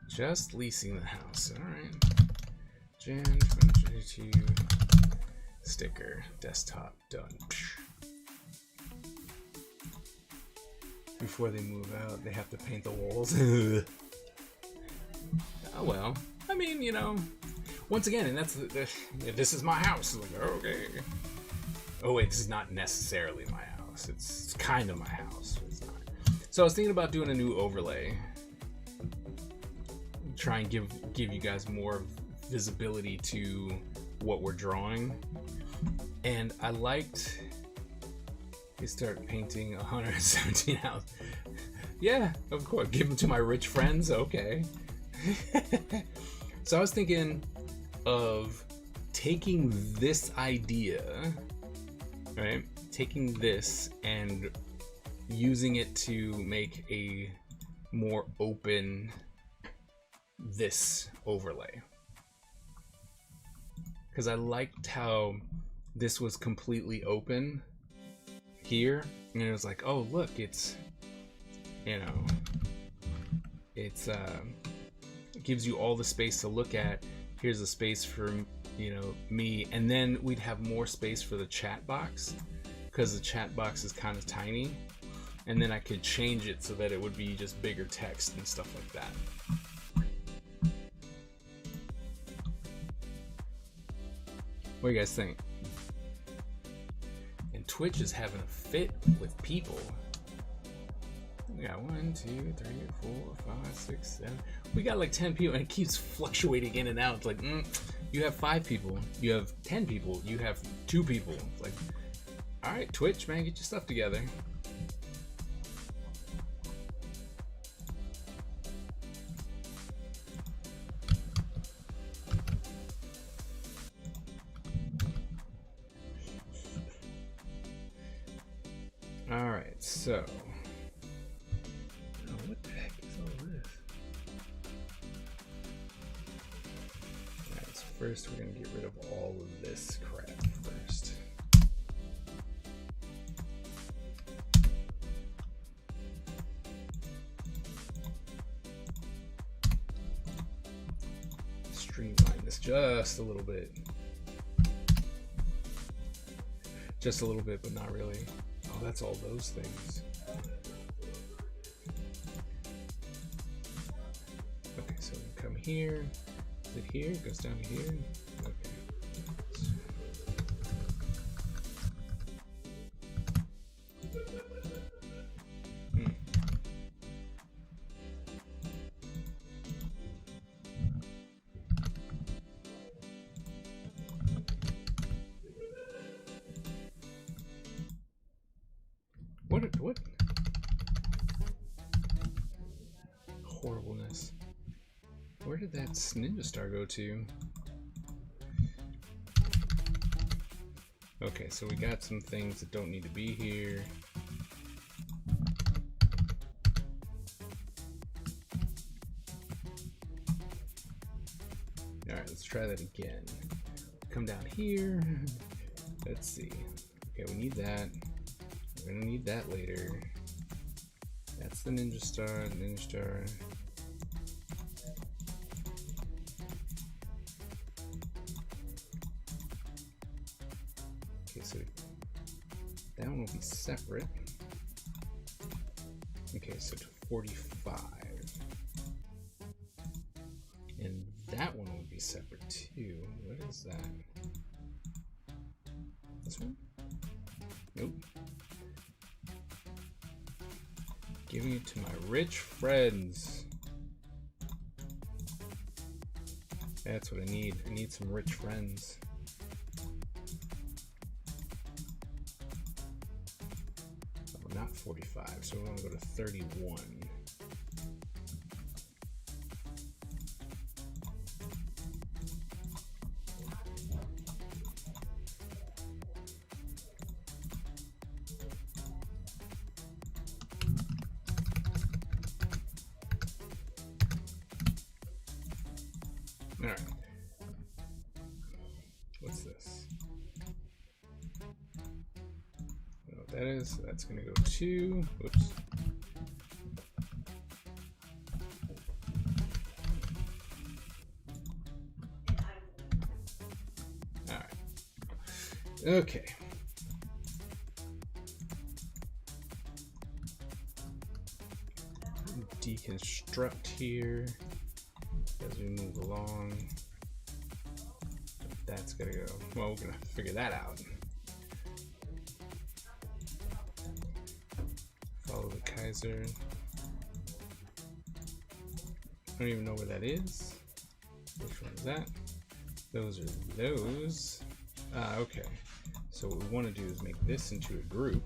Speaker 2: Just leasing the house. All right. Jan 2022 sticker desktop done. Before they move out, they have to paint the walls. Oh well. I mean, once again, and that's this is my house. Like, okay. Oh wait, this is not necessarily my house. It's kind of my house. It's not. So I was thinking about doing a new overlay. Try and give you guys more visibility to what we're drawing. And I liked you start painting 117 houses. Yeah, of course. Give them to my rich friends. Okay. So I was thinking of taking this idea, right? Taking this and using it to make a more open this overlay. Because I liked how this was completely open here, and it was like, oh look, it's, you know, it's it gives you all the space to look at. Here's a space for, you know, me, and then we'd have more space for the chat box, because the chat box is kind of tiny, and then I could change it so that it would be just bigger text and stuff like that. What do you guys think? And Twitch is having a fit with people. We got 1, 2, 3, 4, 5, 6, 7. We got like 10 people, and it keeps fluctuating in and out. It's like, you have 5 people, you have 10 people, you have 2 people. It's like, all right, Twitch, man, get your stuff together. All right, so what the heck is all this? All right, so first we're gonna get rid of all of this crap first. Streamline this just a little bit. Just a little bit, but not really. Oh, that's all those things. Okay, so we come here. Is it here? It goes down to here. Okay. What? Horribleness. Where did that ninja star go to? Okay, so we got some things that don't need to be here. Alright, let's try that again. Come down here. Let's see. Okay, we need that. We're gonna need that later. That's the ninja star, ninja star. Okay, so that one will be separate. Okay, so to 45. And that one will be separate too. What is that? This one? Nope. Giving it to my rich friends. That's what I need. I need some rich friends. Oh, not 45, so we want to go to 31. Alright. What's this? I don't know what that is. That's going to go to. Whoops. Alright. Okay. Deconstruct here as we move along. That's gotta go. Well, we're gonna figure that out. Follow the Kaiser. I don't even know where that is. Which one is that? Those are those. Ah, okay. So what we want to do is make this into a group.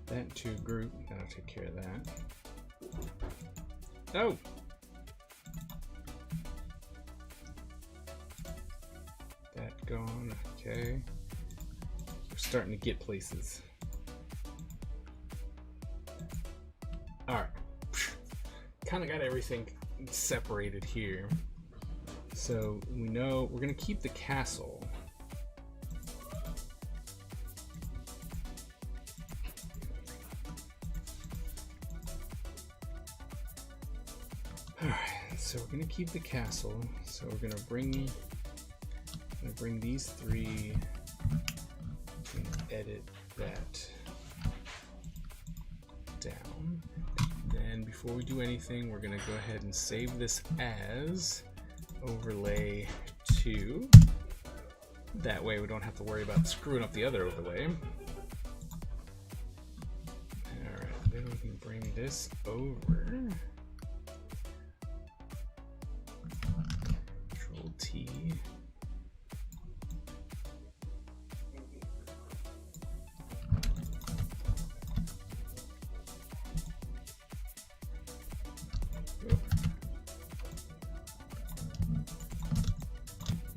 Speaker 2: That into a group. That'll take care of that. Oh! That gone. Okay. We're starting to get places. kind of got everything separated here. So we know we're gonna keep the castle. Alright, so we're gonna keep the castle. So we're gonna bring these three and edit that down. Then before we do anything, we're gonna go ahead and save this as overlay 2. That way we don't have to worry about screwing up the other overlay. Alright, then we can bring this over. Control T.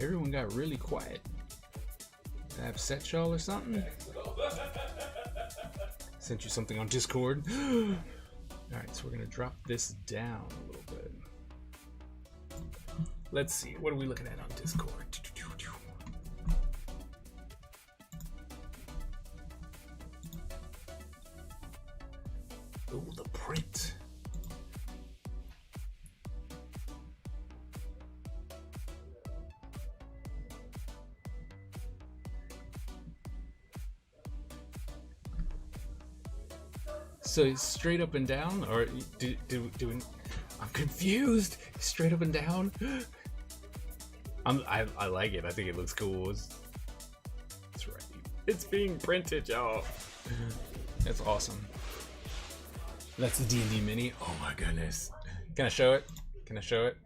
Speaker 2: Everyone got really quiet. Did I upset y'all or something? Sent you something on Discord. Alright, so we're gonna drop this down a little bit. Let's see, what are we looking at on Discord? Oh, the print. So it's straight up and down, or doing? I'm confused. Straight up and down. I like it. I think it looks cool. That's right. It's being printed, y'all. That's awesome. That's the D&D mini. Oh my goodness. Can I show it? Can I show it?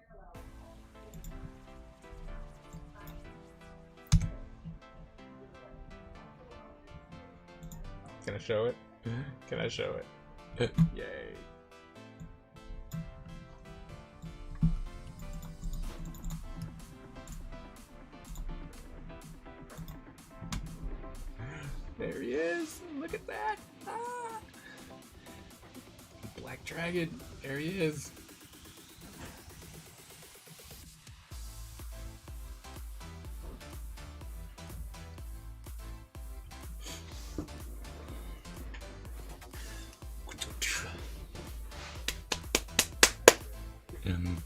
Speaker 2: Can I show it? Can I show it? Yay. There he is. Look at that. Ah. Black Dragon. There he is.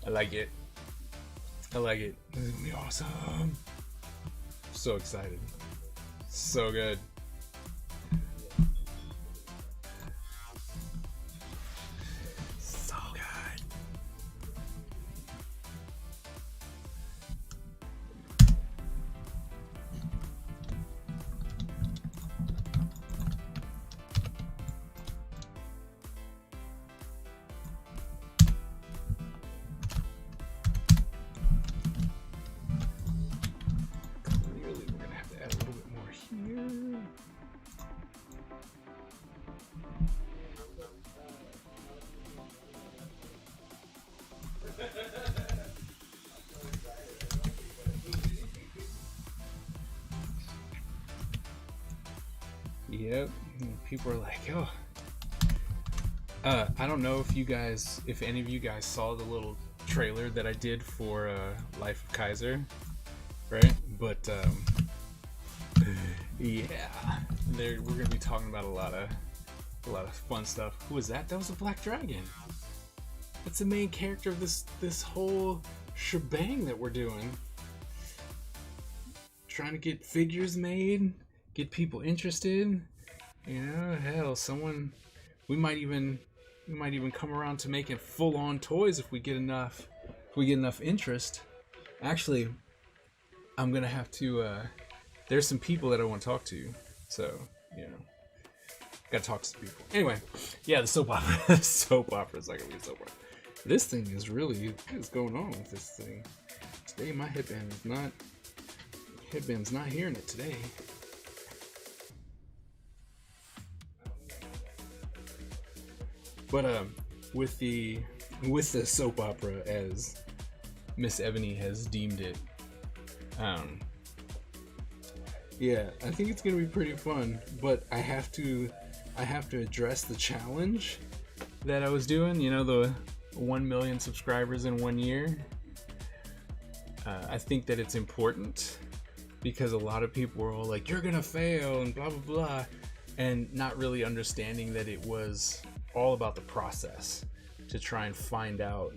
Speaker 2: I like it. I like it. This is gonna be awesome. So excited. So good. So good. Clearly, we're gonna have to add a little bit more here. Yep, people are like, oh. I don't know if any of you guys saw the little trailer that I did for Life of Kaiser, right? But yeah, we're gonna be talking about a lot of fun stuff. Who was that? That was a Black Dragon. That's the main character of this whole shebang that we're doing. Trying to get figures made, get people interested. You know, hell, we might even come around to making full-on toys if we get enough interest. Actually, I'm gonna have to. There's some people that I want to talk to, so you know, gotta talk to some people. Anyway, yeah, the soap opera. Soap opera is not gonna be a soap opera. This thing is really what's going on with this thing. Today my headband's not hearing it today. But with the soap opera, as Miss Ebony has deemed it, yeah, I think it's gonna be pretty fun. But I have to address the challenge that I was doing. You know, 1 million subscribers in 1 year. I think that it's important because a lot of people were all like, you're gonna fail and blah blah blah, and not really understanding that it was all about the process to try and find out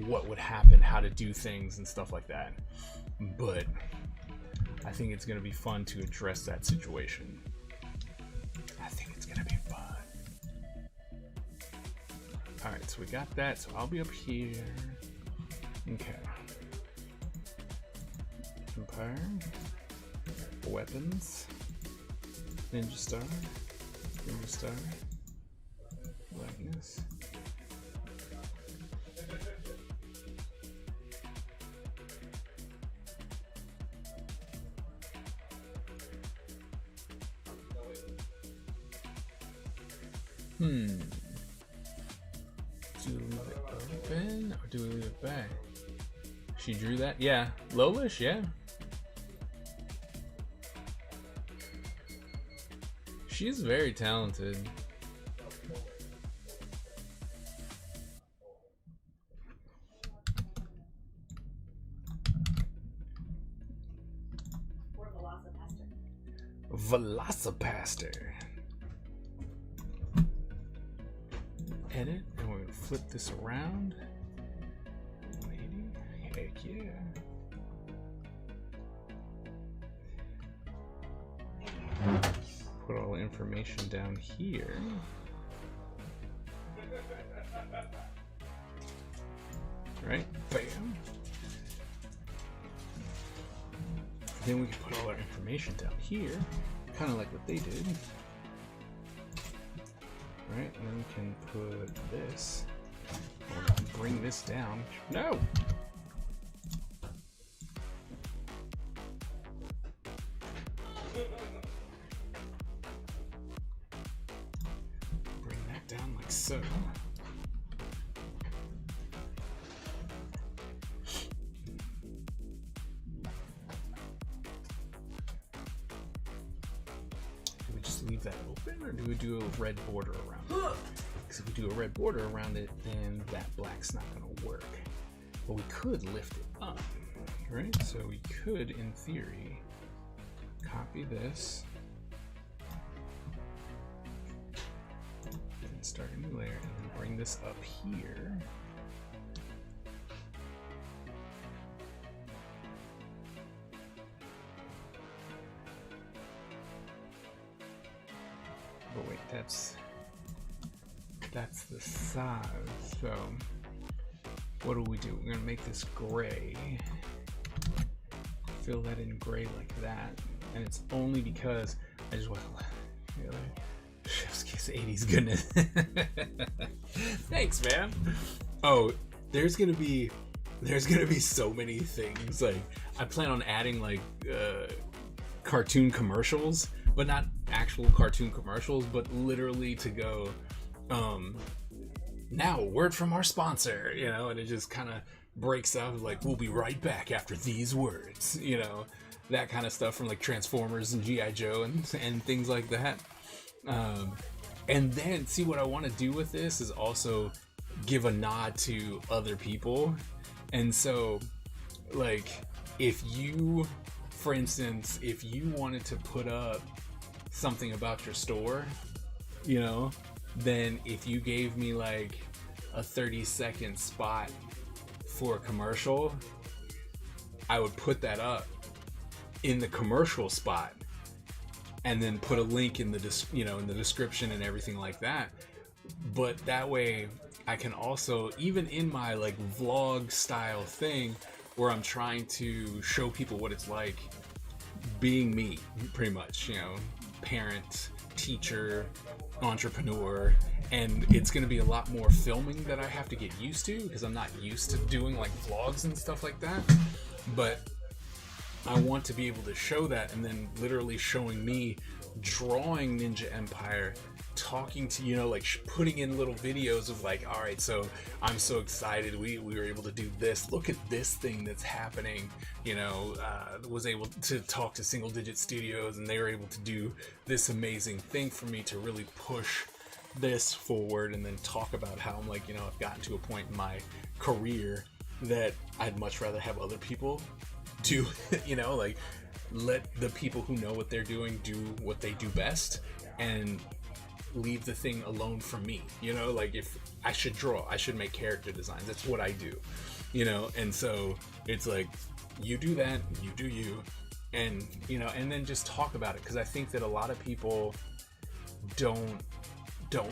Speaker 2: what would happen, how to do things and stuff like that. But I think it's gonna be fun to address that situation. I think it's gonna be fun. Alright, so we got that, so I'll be up here. Okay. Empire. Weapons. Ninja Star. Ninja Star. Likeness. Do we leave it open or do we leave it back? She drew that? Yeah. Lolish, yeah. She's very talented.
Speaker 3: Or Velocipaster.
Speaker 2: Velocipaster. Edit, and we're gonna flip this around. 180. Heck yeah. Put all the information down here. Right? Bam. Then we can put all our information down here, kind of like what they did. Right, and then we can put this, or we can bring this down. No! Bring that down like so. Do we just leave that open, or do we do a red border around it? Because if we do a red border around it, then that black's not going to work. But we could lift it up, right? So we could, in theory, copy this and start a new layer, and then bring this up here. But wait, that's the size. So what do? We're gonna make this gray. Fill that in gray like that, and it's only because I just want to. Really? Chef's kiss 80s goodness. Thanks, man. Oh, there's gonna be so many things. Like I plan on adding like cartoon commercials, but not actual cartoon commercials, but literally to go now a word from our sponsor, you know, and it just kind of breaks out like we'll be right back after these words, you know, that kind of stuff from like Transformers and G.I. Joe and things like that. And then see what I want to do with this is also give a nod to other people. And so like if you, for instance, if you wanted to put up something about your store, you know, then if you gave me like a 30-second spot for a commercial, I would put that up in the commercial spot and then put a link in the in the description and everything like that. But that way I can also, even in my like vlog style thing where I'm trying to show people what it's like being me, pretty much, you know, parent, teacher, entrepreneur, and it's going to be a lot more filming that I have to get used to because I'm not used to doing like vlogs and stuff like that. But I want to be able to show that, and then literally showing me drawing Ninja Empire, talking to, you know, like putting in little videos of like, all right, so I'm so excited we were able to do this, look at this thing that's happening, you know, was able to talk to Single Digit Studios and they were able to do this amazing thing for me to really push this forward and then talk about how I'm like, you know, I've gotten to a point in my career that I'd much rather have other people do, you know, like let the people who know what they're doing do what they do best and leave the thing alone for me, you know, like if I should draw, I should make character designs. That's what I do, you know, and so it's like, you do that, you do you, and, you know, and then just talk about it. Cause I think that a lot of people don't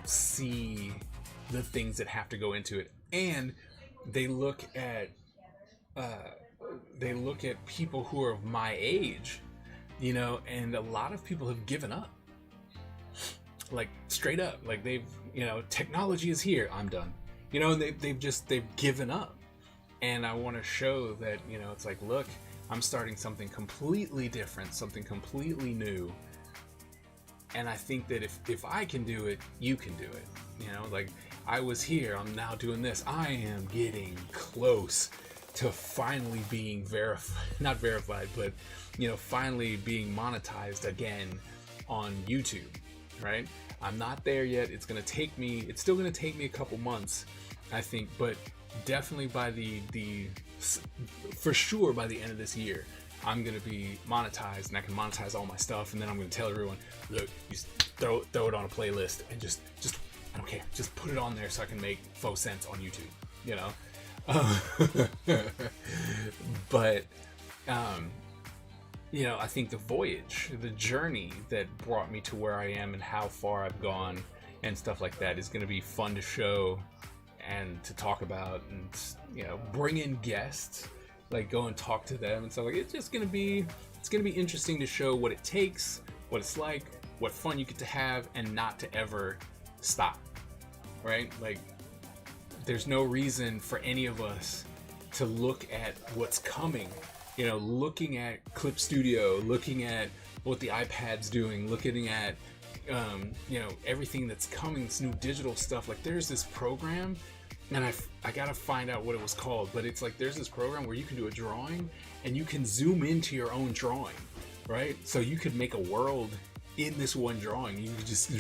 Speaker 2: see the things that have to go into it. And they look at people who are of my age, you know, and a lot of people have given up, like straight up, like they've, you know, technology is here, I'm done, you know, and they've given up. And I want to show that, you know, it's like, look, I'm starting something completely different, something completely new. And I think that if I can do it, you can do it. You know, like I was here, I'm now doing this. I am getting close to finally being not verified, but, you know, finally being monetized again on YouTube, right? I'm not there yet. It's still going to take me a couple months, I think, but definitely by for sure by the end of this year, I'm going to be monetized and I can monetize all my stuff. And then I'm going to tell everyone, look, you throw it on a playlist and just, I don't care. Just put it on there so I can make faux cents on YouTube, you know? But, you know, I think the voyage, the journey that brought me to where I am and how far I've gone and stuff like that is going to be fun to show and to talk about, and, you know, bring in guests, like go and talk to them and stuff. Like it's gonna be interesting to show what it takes, what it's like, what fun you get to have, and not to ever stop, right? Like there's no reason for any of us to look at what's coming, you know, looking at Clip Studio, looking at what the iPad's doing, looking at you know, everything that's coming, this new digital stuff. Like there's this program, and I gotta find out what it was called, but it's like there's this program where you can do a drawing and you can zoom into your own drawing, right? So you could make a world in this one drawing. You could just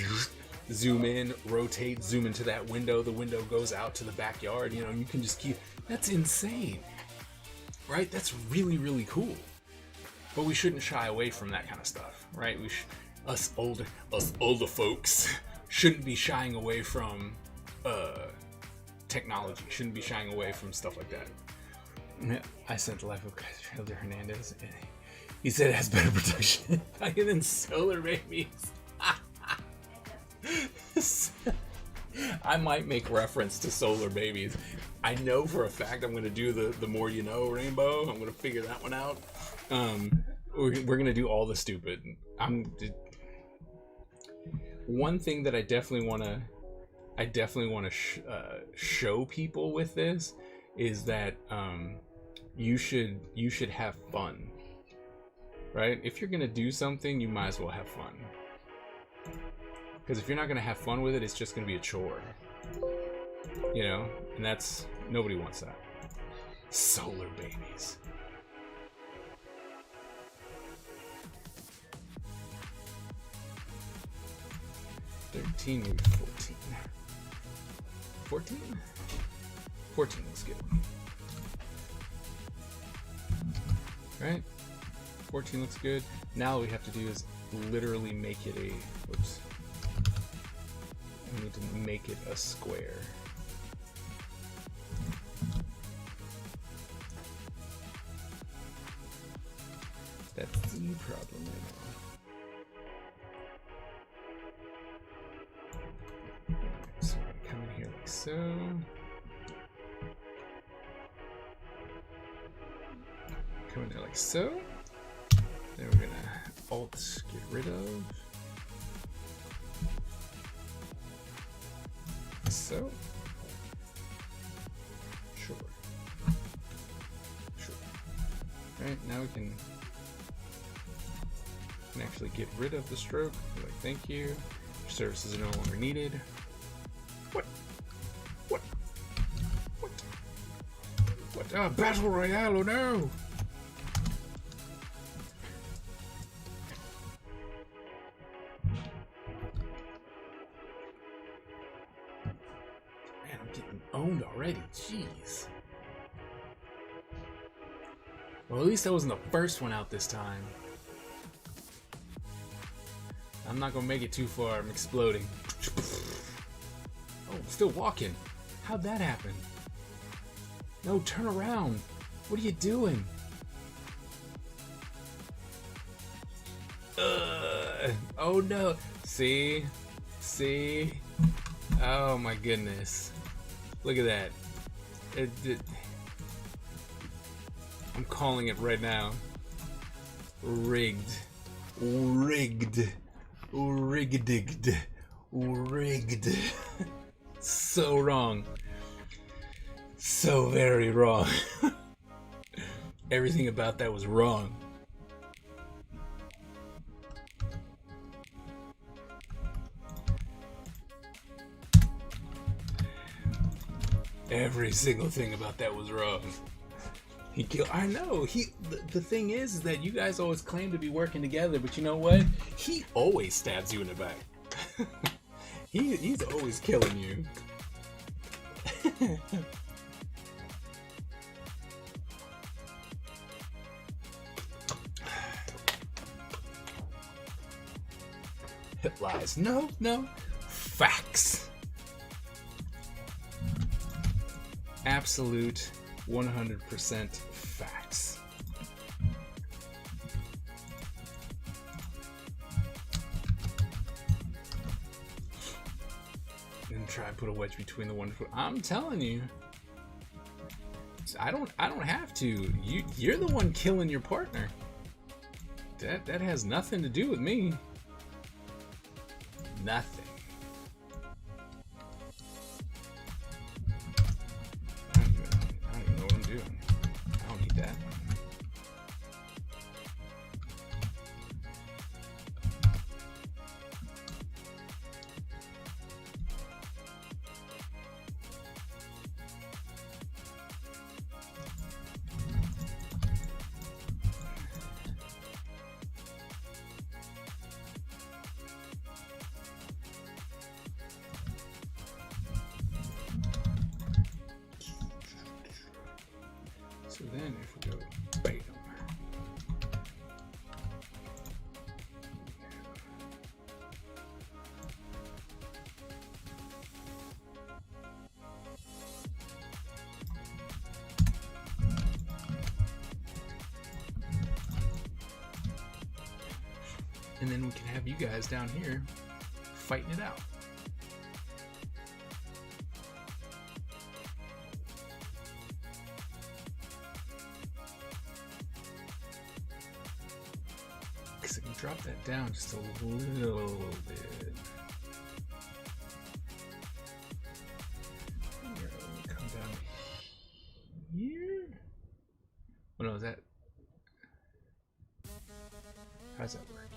Speaker 2: zoom in, rotate, zoom into that window. The window goes out to the backyard, you know, and you can just keep, that's insane, right? That's really, really cool. But we shouldn't shy away from that kind of stuff, right? Us older folks shouldn't be shying away from technology, shouldn't be shying away from stuff like that. I sent the Life of Kaiser Hernandez, and he said it has better protection than Solar Babies. I might make reference to Solar Babies. I know for a fact I'm going to do the More You Know rainbow. I'm going to figure that one out. We're going to do all the stupid. One thing that I definitely want to show people with this is that you should have fun, right? If you're gonna do something, you might as well have fun, because if you're not gonna have fun with it, it's just gonna be a chore, you know, and nobody wants that. Solar Babies. $13, maybe $14. 14? 14 looks good. Right? 14 looks good. Now all we have to do is literally make it a... Whoops. We need to make it a square. That's the problem right now. So we come in here like so. Come in there like so. Then we're gonna Alt get rid of. So. Sure. Alright, now we can actually get rid of the stroke. Be like, thank you. Your services are no longer needed. What? Battle Royale, oh no! Well, at least I wasn't the first one out this time. I'm not gonna make it too far. I'm exploding. Oh, I'm still walking. How'd that happen? No, turn around. What are you doing? Oh no. See? See? Oh my goodness. Look at that. I'm calling it right now. Rigged. Rigged. Rigged. Rigged. So wrong. So very wrong. Everything about that was wrong. Every single thing about that was wrong. He killed. I know. The thing is that you guys always claim to be working together, but you know what? He always stabs you in the back. He's always killing you. Lies. No, no. Facts. Absolute 100% facts. And try and put a wedge between the one foot. I'm telling you. I don't have to. You're the one killing your partner. That has nothing to do with me. Nothing. I don't even know what I'm doing. I don't need that. So then if we go bam. And then we can have you guys down here fighting it out. I can drop that down just a little bit. Here, let me come down here. Oh no, is that? How does that work?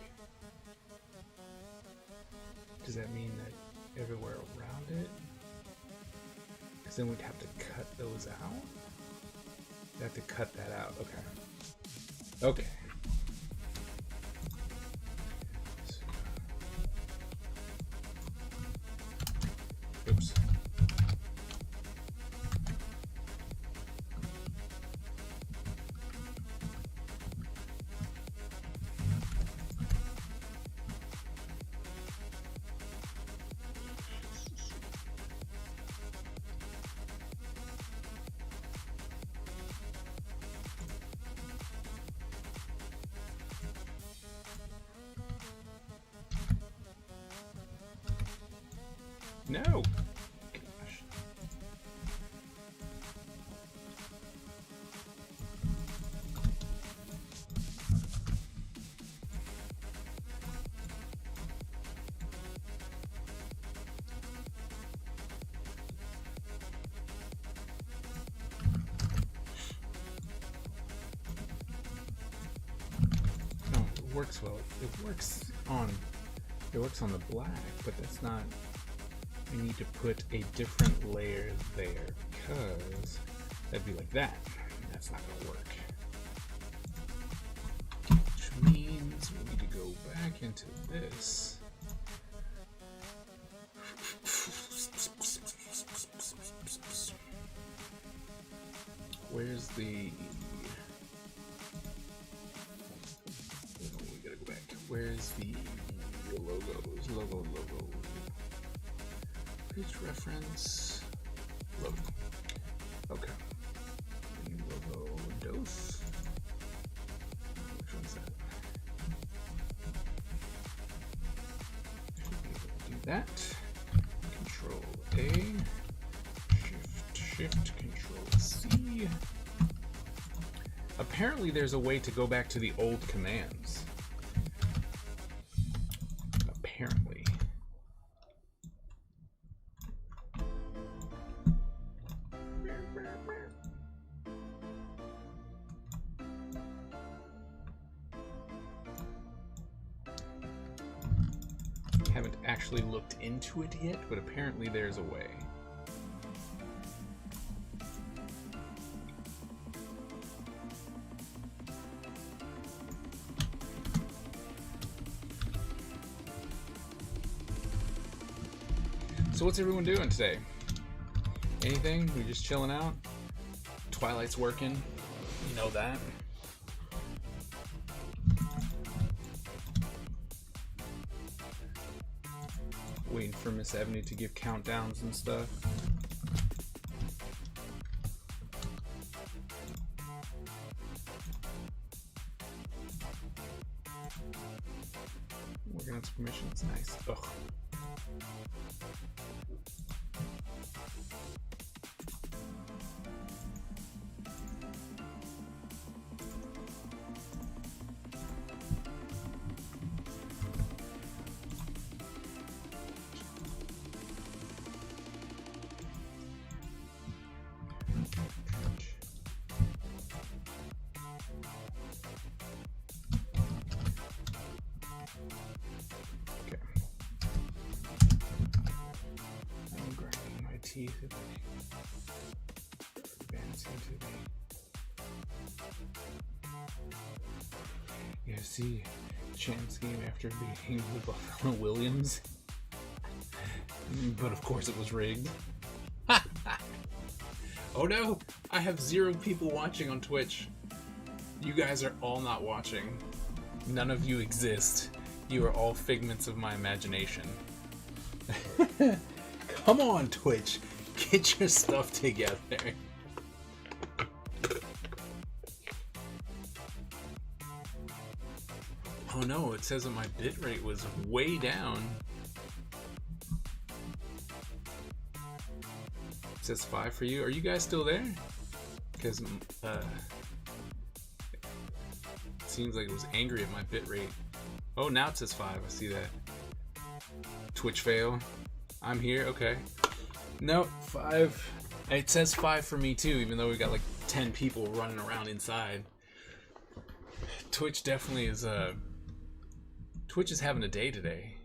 Speaker 2: Does that mean that everywhere around it? Because then we'd have to cut those out. We have to cut that out. Okay. Okay. Oops. No. Gosh. No, it works well. It works on the black, but that's not. We need to put a different layer there because that'd be like that. That's not gonna work. Which means we need to go back into this. Where's the is the logo. Page reference, logo. Okay. The logo dose. Which one's that? Do that. Control A. Shift, Control C. Apparently there's a way to go back to the old commands. Apparently. Haven't actually looked into it yet, but apparently there's a way. So what's everyone doing today? Anything? We just chilling out? Twilight's working. You know that. Waiting for Miss Ebony to give countdowns and stuff. Working on some permissions. Nice. Ugh. Yeah, see, Chance game after beating the Buffalo Williams. But of course it was rigged. Oh no! I have 0 people watching on Twitch. You guys are all not watching. None of you exist. You are all figments of my imagination. Come on, Twitch. Get your stuff together. Oh no, it says that my bitrate was way down. It says 5 for you. Are you guys still there? Because it seems like it was angry at my bitrate. Oh, now it says 5. I see that. Twitch fail. I'm here. Okay. Nope, 5. It says 5 for me too, even though we got like 10 people running around inside. Twitch definitely is Twitch is having a day today.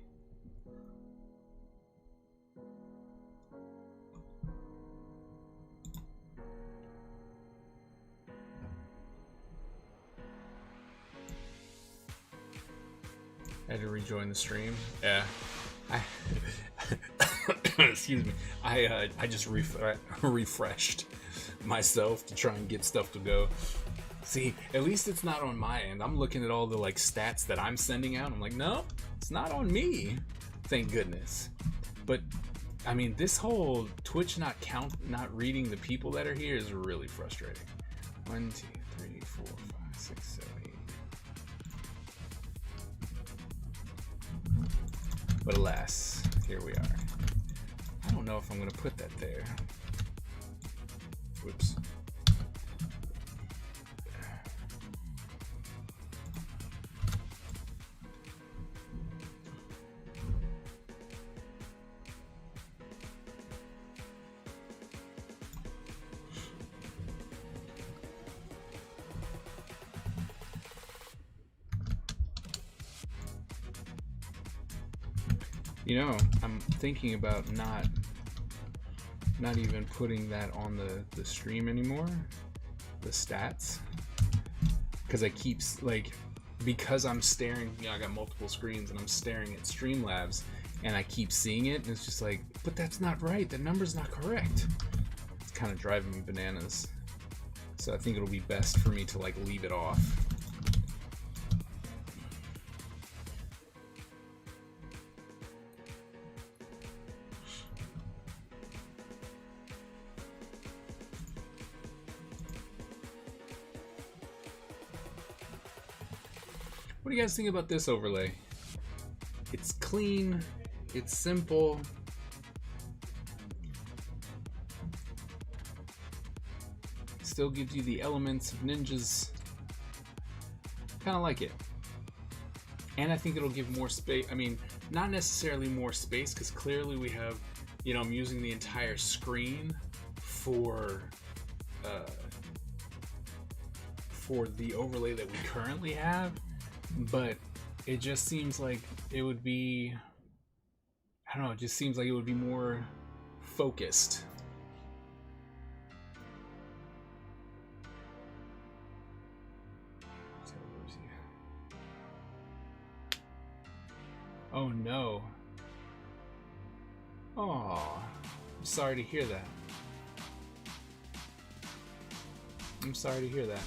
Speaker 2: I had to rejoin the stream. Yeah. Excuse me. I just refreshed myself to try and get stuff to go. See, at least it's not on my end. I'm looking at all the like stats that I'm sending out. I'm like, no, it's not on me. Thank goodness. But I mean, this whole Twitch not reading the people that are here is really frustrating. 1, 2, 3, 4, 5, 6, 7, 8. But alas, here we are. I don't know if I'm gonna put that there. Whoops. You know, I'm thinking about not even putting that on the stream anymore, the stats, because I keep because I'm staring, you know, I got multiple screens and I'm staring at Streamlabs and I keep seeing it and it's just like, but that's not right, the number's not correct. It's kind of driving me bananas. So I think it'll be best for me to like leave it off. What do you guys think about this overlay? It's clean, it's simple. Still gives you the elements of ninjas. Kind of like it. And I think it'll give more space. I mean, not necessarily more space, because clearly we have, you know, I'm using the entire screen for the overlay that we currently have, but it just seems like it would be, I don't know, it just seems like it would be more focused. Oh no. Oh, I'm sorry to hear that. I'm sorry to hear that.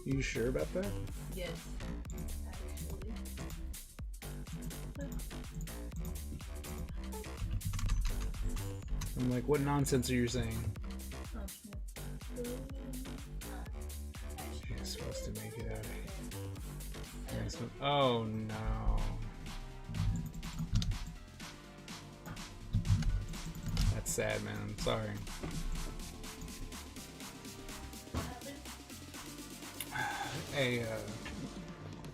Speaker 2: You sure about that?
Speaker 4: Yes. Actually.
Speaker 2: I'm like, what nonsense are you saying? You're supposed to make it out of here. Oh no. That's sad, man. I'm sorry. A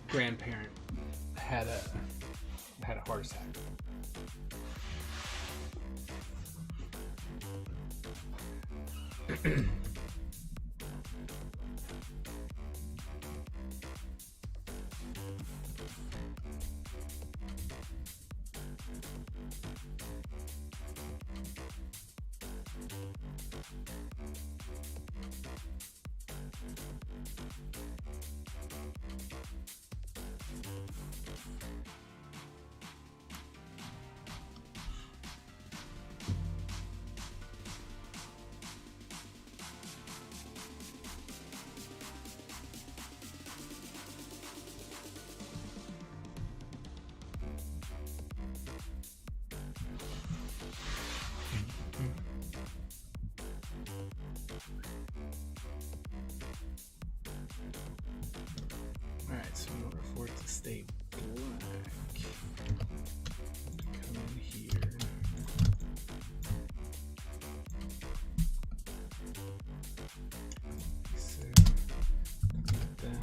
Speaker 2: grandparent had a heart attack. Alright, so in order for it to stay black, come in here. So, like that.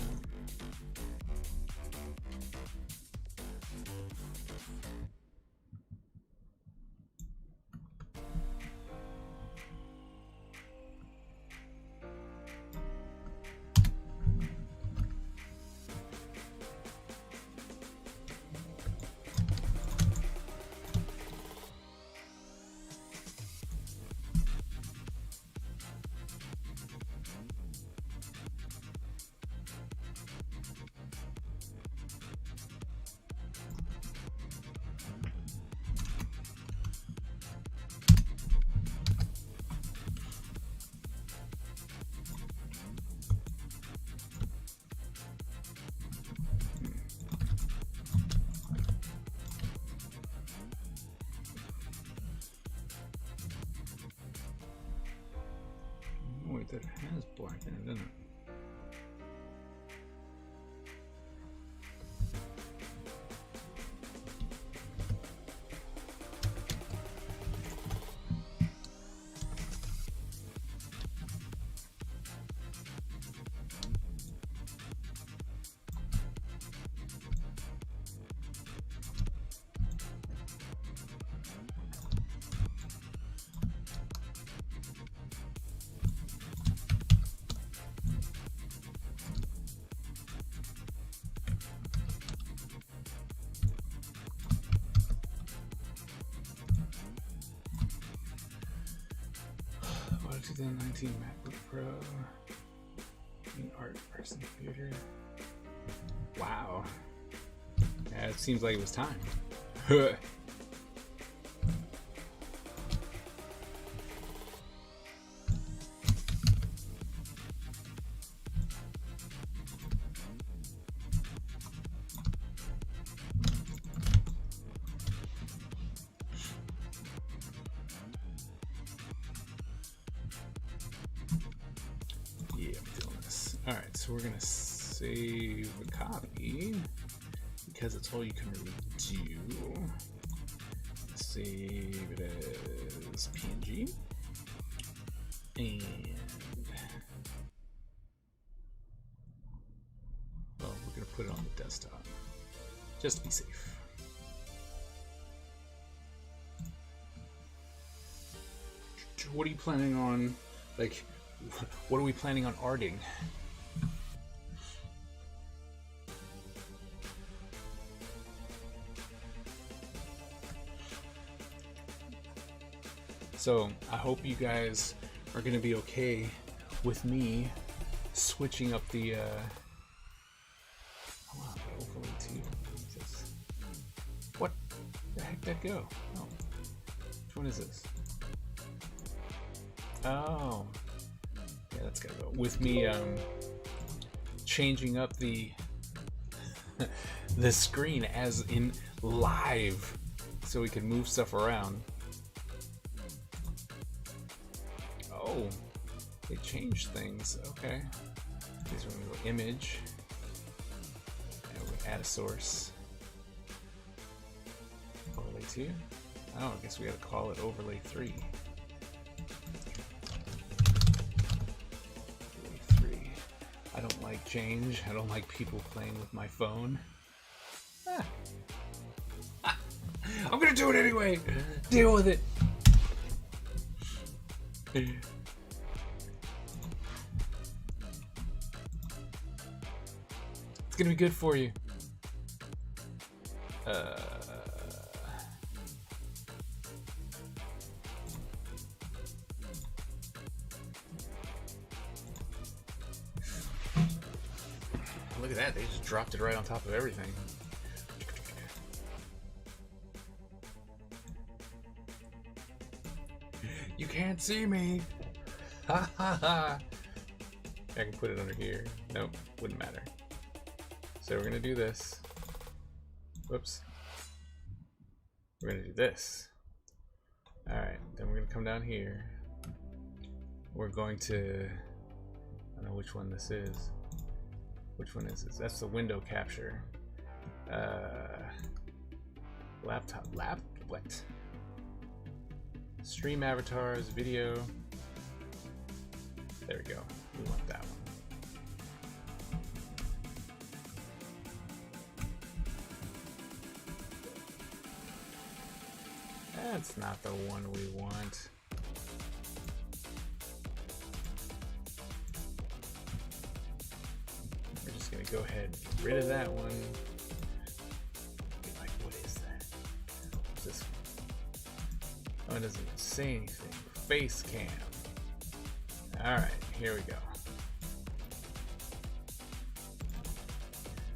Speaker 2: Wait, that has black in it, doesn't it? What a 2019 MacBook Pro in art versus computer. Wow. Yeah, it seems like it was time. Alright, so we're gonna save the copy because it's all you can really do. Save it as PNG. And well, we're gonna put it on the desktop just to be safe. What are you planning on, like, what are we planning on arting? So I hope you guys are gonna be okay with me switching up the hold on, overlay too. What the heck did that go? Oh. Which one is this? Oh. Yeah, that's gotta go. With me changing up the the screen as in live so we can move stuff around. Oh, they changed things. Okay. These are going to go image. And we're going to add a source. Overlay 2. Oh, I guess we got to call it overlay 3. Overlay 3. I don't like change. I don't like people playing with my phone. Ah. I'm going to do it anyway. Deal with it. It's gonna be good for you. Look at that, they just dropped it right on top of everything. You can't see me. Ha ha ha. I can put it under here. Nope, wouldn't matter. So we're gonna do this. Whoops. We're gonna do this. Alright, then we're gonna come down here. We're going to, I don't know which one this is. Which one is this? That's the window capture. Laptop, what? Stream avatars, video. There we go. We want that one. That's not the one we want. We're just gonna go ahead and get rid of that one. Be like, what is that? What's this one? Oh, it doesn't even say anything. Face cam. Alright, here we go.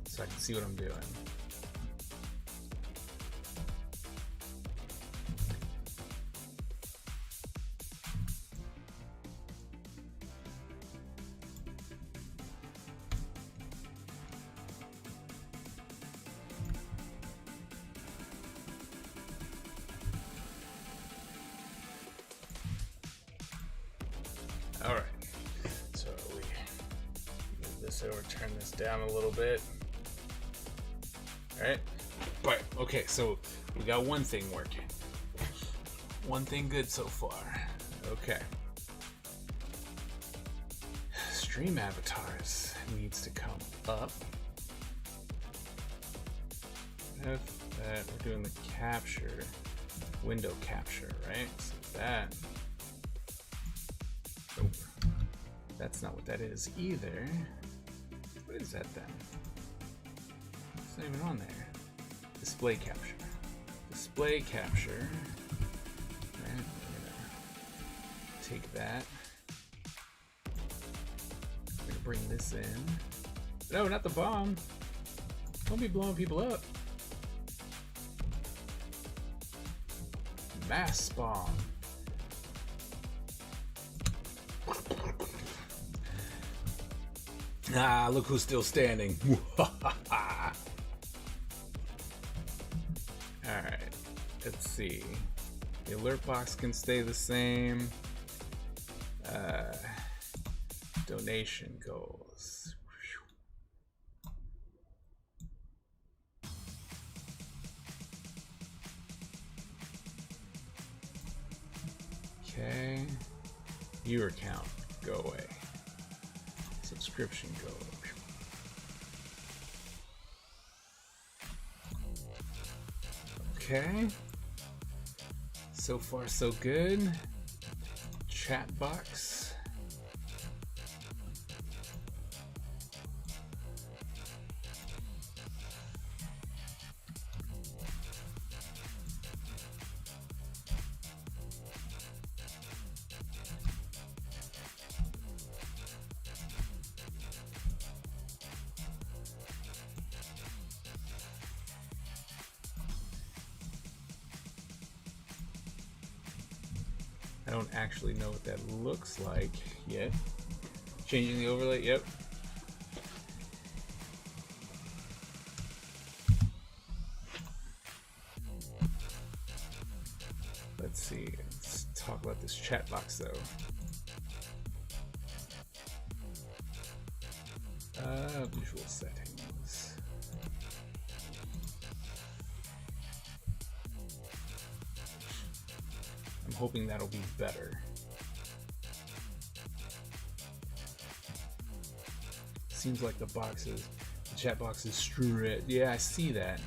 Speaker 2: So I can see what I'm doing. Alright, so we move this over, turn this down a little bit. Alright, but okay, so we got one thing working. One thing good so far. Okay. Stream avatars needs to come up. If that, we're doing the capture, window capture, right? So that. Nope. That's not what that is either. What is that then? It's not even on there. Display capture. Display capture. Right, we're gonna take that. We're gonna bring this in. No, not the bomb. Don't be blowing people up. Mass bomb. Ah, look who's still standing. Alright, let's see. The alert box can stay the same. donation goals. Okay. Viewer count, go away. Subscription go. Okay. So far, so good. Chat box. I don't actually know what that looks like yet. Changing the overlay, yep. Let's see, let's talk about this chat box though. Visual settings. I'm hoping that'll be better. Seems like the chat box is straight. Yeah, I see that.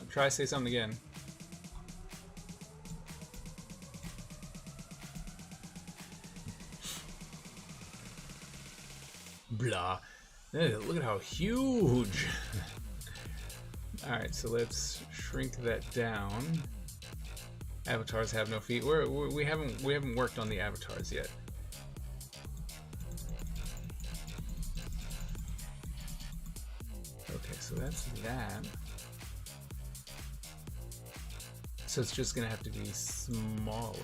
Speaker 2: Try say something again. Blah. Look at how huge. Alright, so let's shrink that down. Avatars have no feet. We haven't worked on the avatars yet. Okay, so that's that. So it's just gonna have to be smaller.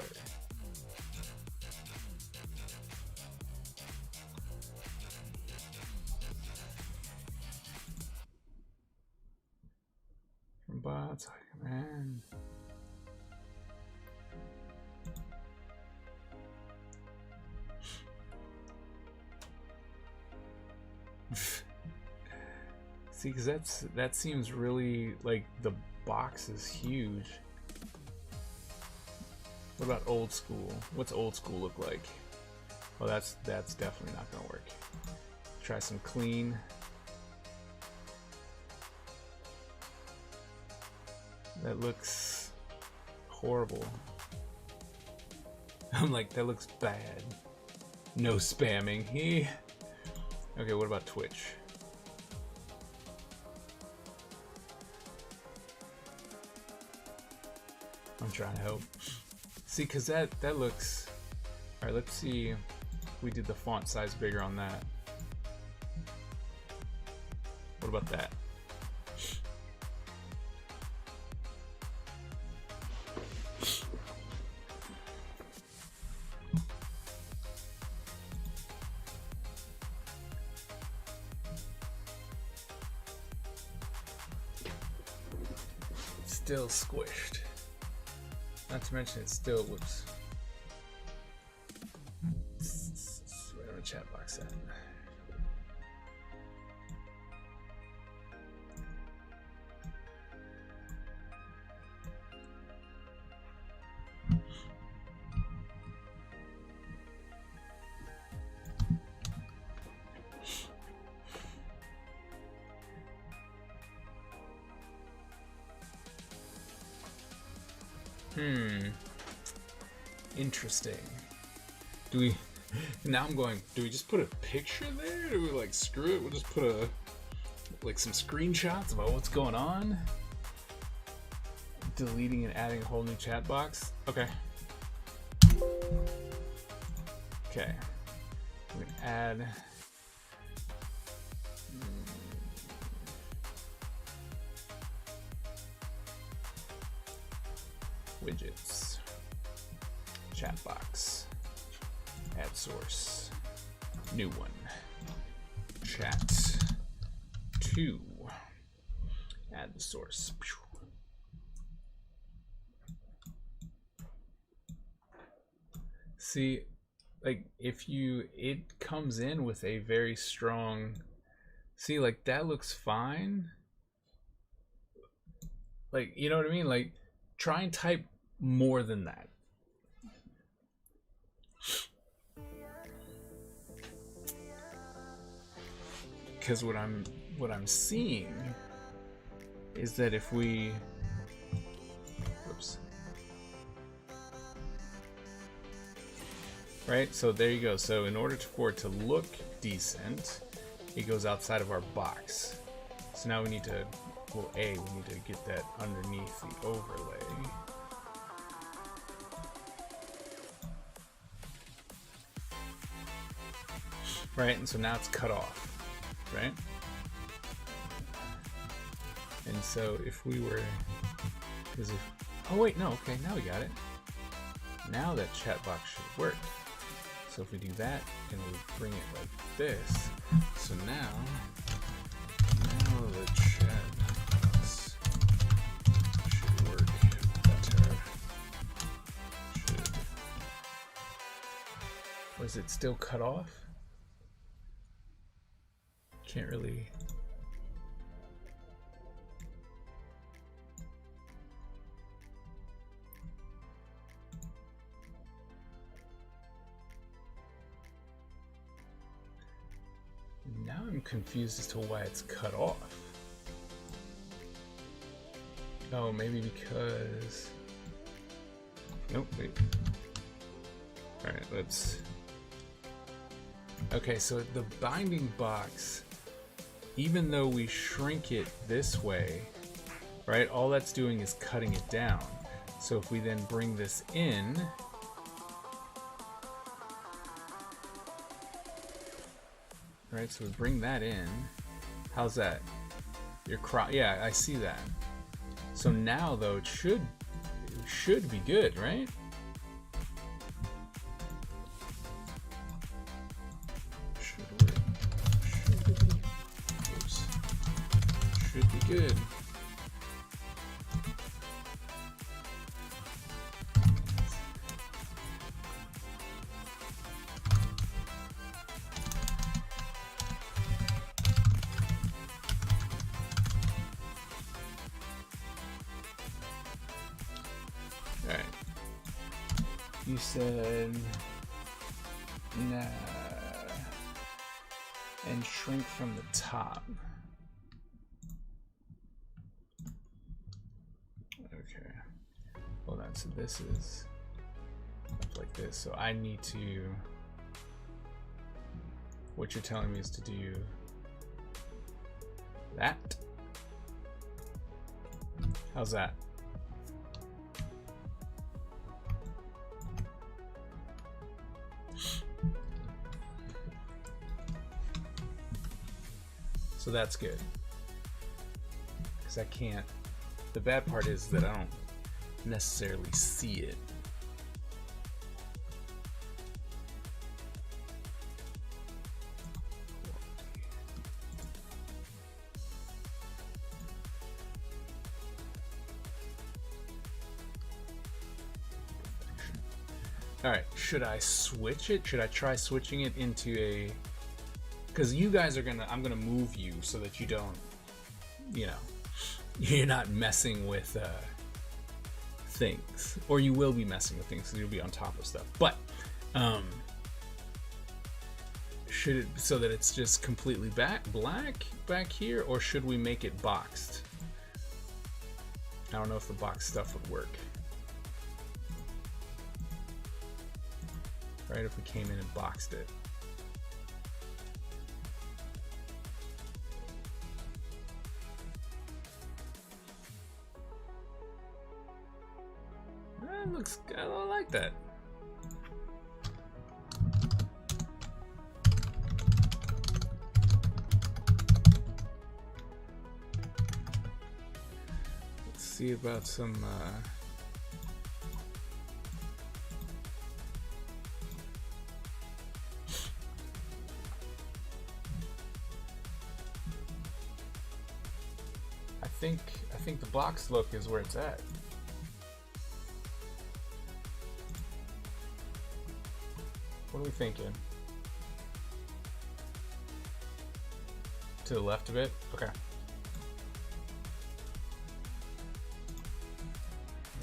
Speaker 2: Bots, man. See, because that seems really like the box is huge. What about old school? What's old school look like? Well, that's definitely not gonna work. Try some clean. That looks horrible. I'm like, that looks bad. No spamming. Okay, what about Twitch? I'm trying to help. See, because that looks... Alright, let's see if we did the font size bigger on that. What about that? Still squished. Not to mention it still looks. Right on the chat box at. Interesting. Do we now I'm going, do we just put a picture there? Do we like screw it? We'll just put some screenshots about what's going on. Deleting and adding a whole new chat box. Okay. Okay. I'm gonna add widgets. Chat box. Add source. New one. Chat 2. Add the source. See, like it comes in with a very strong, see, like that looks fine. Like, you know what I mean? Like, try and type more than that. Because what I'm seeing is that if we, oops, right? So there you go. So in order for it to look decent, it goes outside of our box. So now we need to, well, we need to get that underneath the overlay. Right, and so now it's cut off, right? And so if we were, because if, oh wait, no, okay, now we got it. Now that chat box should work. So if we do that, and we bring it like this, so now the chat box should work better. Was it still cut off? Can't really. Now I'm confused as to why it's cut off. Oh, maybe because. Nope, wait. Alright, let's. Okay, so the binding box, even though we shrink it this way, right, all that's doing is cutting it down. So if we then bring this in, right, so we bring that in, how's that? Yeah, I see that. So now though, it should be good, right? Should be good. All right. You said nah, and shrink from the top. Hold on, so this is up like this. So I need to, what you're telling me is to do that. How's that? So that's good. Because I can't, the bad part is that I don't necessarily see it. All right, should I switch it? Should I try switching it into a, because you guys are gonna, I'm gonna move you so that you don't, you know, you're not messing with things, or you will be messing with things because you'll be on top of stuff. But should it, so that it's just completely black back here, or should we make it boxed? I don't know if the box stuff would work. Right, if we came in and boxed it. That looks, I like that. Let's see about some I think the box look is where it's at. What are we thinking? To the left of it? Okay.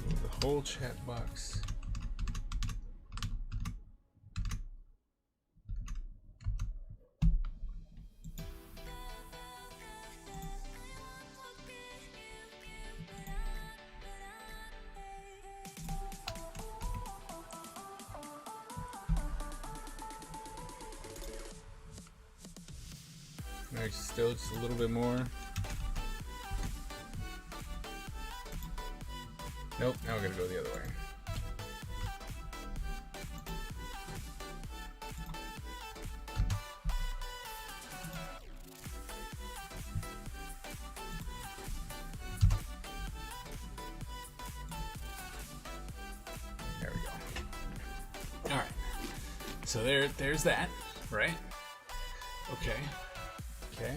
Speaker 2: Move the whole chat box. Alright, still just a little bit more. Nope, now we're gonna go the other way. There we go. Alright. So there's that, right? Okay. Okay.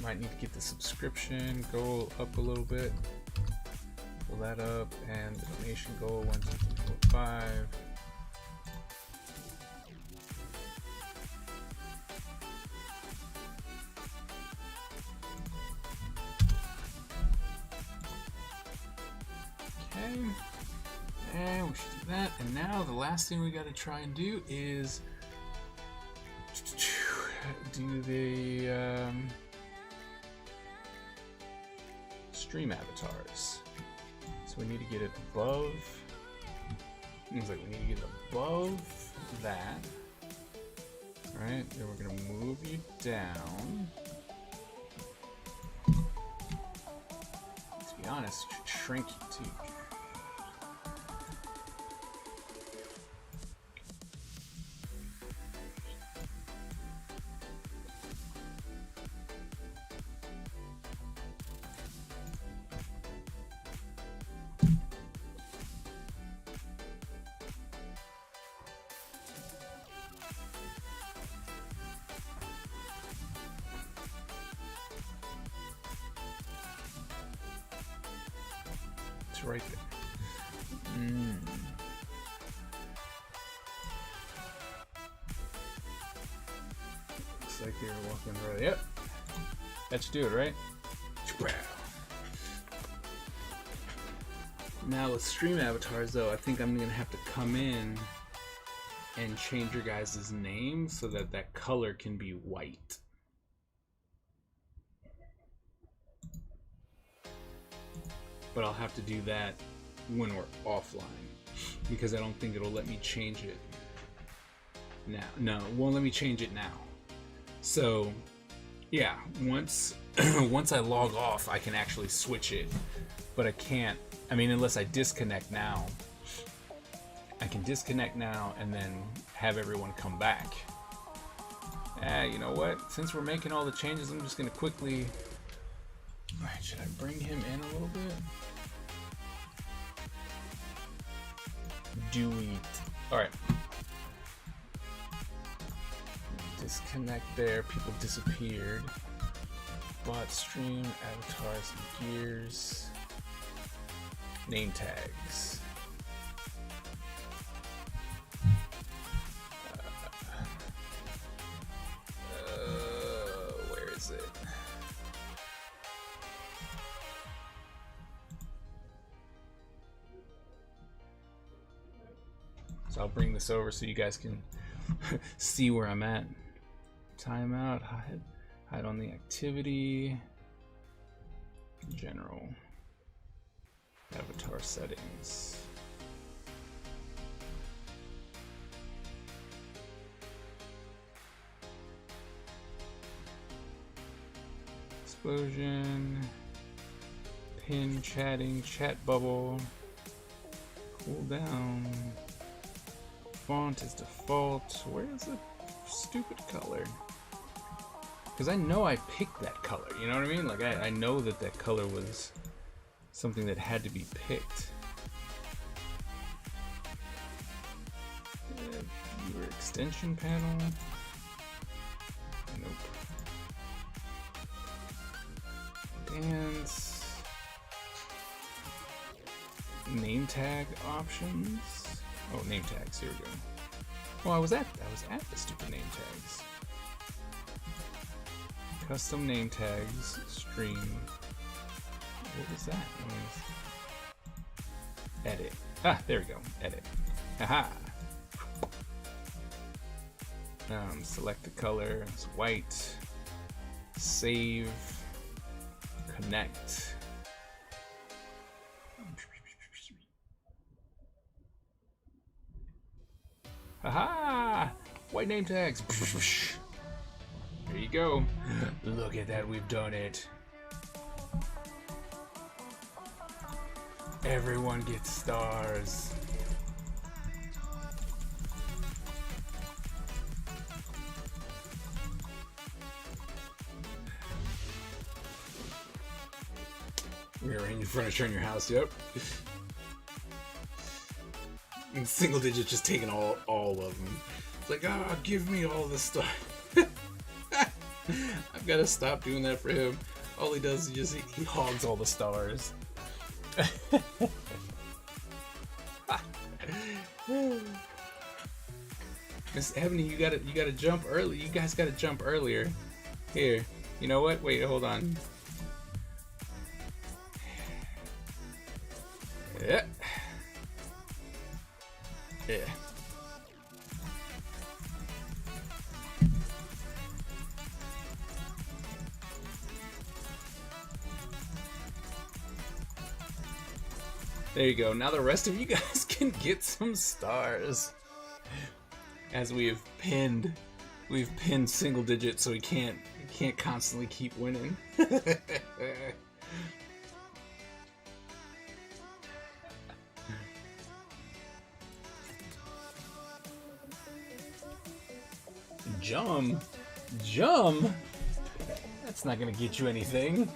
Speaker 2: Might need to get the subscription goal up a little bit. Pull that up, and the donation goal 1, 2, 3, 4, 5. Okay. And we should do that. And now the last thing we got to try and do is do the stream avatars. So we need to get it above. Looks like we need to get it above that. Right? Then we're gonna move you down. To be honest, shrink you too. It's right there. Looks like they're walking right. Yep. That should do it, right? Now with stream avatars though, I think I'm gonna have to come in and change your guys' name so that that color can be white. But I'll have to do that when we're offline because I don't think it'll let me change it now. No, it won't let me change it now. So yeah, once once I log off, I can actually switch it, but I can't. I mean, unless I disconnect now. I can disconnect now and then have everyone come back. You know what? Since we're making all the changes, I'm just gonna quickly. Alright, should I bring him in a little bit? Alright. Disconnect there. People disappeared. Bot stream, avatars, and gears. Name tags. Where is it? So I'll bring this over so you guys can see where I'm at. Timeout, hide on the activity, general, avatar settings. Explosion, pin chatting, chat bubble, cooldown. Font is default. Where is the stupid color? Because I know I picked that color, you know what I mean? Like, I know that that color was something that had to be picked. Viewer extension panel. Nope. Dance. name tag options. Oh, name tags. Here we go. Well, I was at the stupid name tags. Custom name tags. Stream. What was that? Edit. Ah, there we go. Edit. Haha. Select the color. It's white. Save. Connect. Haha! White name tags. There you go. Look at that, we've done it. Everyone gets stars. Rearrange furniture in your house, yep. And single digit just taking all of them. It's like, ah, give me all this stuff. I've got to stop doing that for him. All he does is he hogs all the stars. Miss Ebony, you gotta jump early. You guys gotta jump earlier. Here, you know what? Wait, hold on. Yeah. Yeah. There you go. Now the rest of you guys can get some stars. As we've pinned single digits, so we can't constantly keep winning. Jump. That's not gonna get you anything.